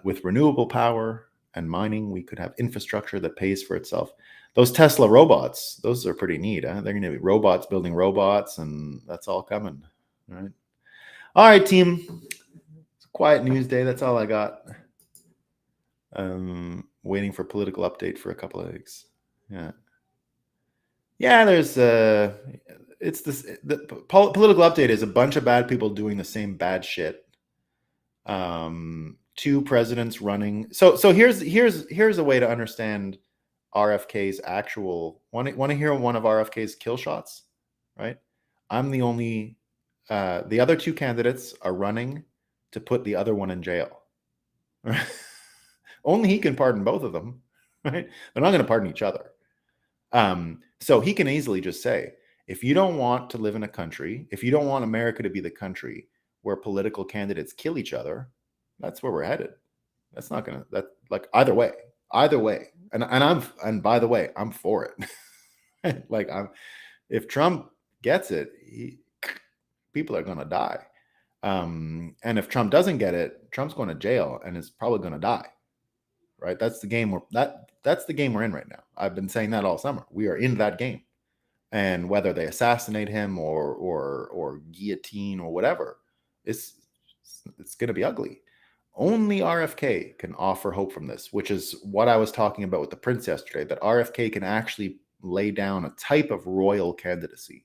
With renewable power and mining, we could have infrastructure that pays for itself. Those Tesla robots, those are pretty neat. They're going to be robots building robots, and that's all coming, right? All right, team. It's a quiet news day. That's all I got. Waiting for political update for a couple of weeks. Yeah. There's it's this the political update is a bunch of bad people doing the same bad shit. Two presidents running. So here's a way to understand RFK's actual. Want to hear one of RFK's kill shots, right? I'm the only. The other two candidates are running to put the other one in jail. Only he can pardon both of them, right? They're not going to pardon each other. So he can easily just say, if you don't want to live in a country, if you don't want America to be the country where political candidates kill each other, that's where we're headed. That's not gonna like either way. And by the way, I'm for it. Like if Trump gets it, people are gonna die. And if Trump doesn't get it, Trump's going to jail and is probably going to die. Right? That's the game that's the game we're in right now. I've been saying that all summer. We are in that game. And whether they assassinate him or guillotine or whatever, it's going to be ugly. Only RFK can offer hope from this, which is what I was talking about with the prince yesterday, that RFK can actually lay down a type of royal candidacy,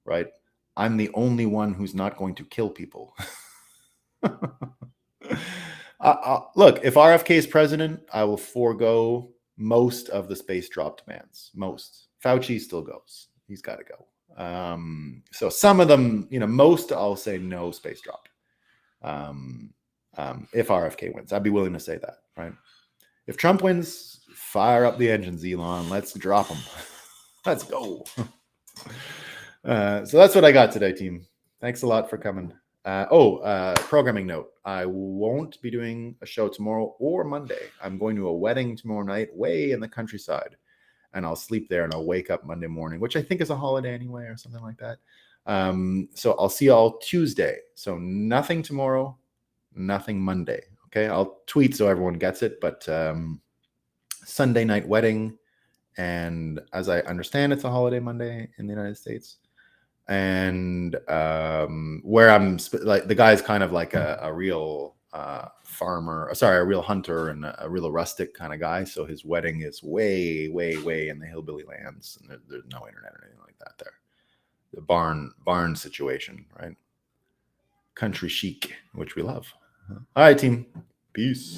right? I'm the only one who's not going to kill people. Look, if RFK is president, I will forego most of the space drop demands. Most. Fauci still goes. He's got to go. So some of them, most I'll say no space drop. If RFK wins, I'd be willing to say that, right? If Trump wins, fire up the engines, Elon. Let's drop them. Let's go. So that's what I got today, team. Thanks a lot for coming. Programming note. I won't be doing a show tomorrow or Monday. I'm going to a wedding tomorrow night way in the countryside, and I'll sleep there and I'll wake up Monday morning, which I think is a holiday anyway or something like that. So I'll see y'all Tuesday. So nothing tomorrow, nothing Monday. Okay. I'll tweet so everyone gets it, but Sunday night wedding. And as I understand, it's a holiday Monday in the United States. And where I'm like, the guy's kind of like a real a real hunter and a real rustic kind of guy. So his wedding is way, way, way in the hillbilly lands, and there's no internet or anything like that there. The barn situation, right? Country chic, which we love. All right, team. Peace.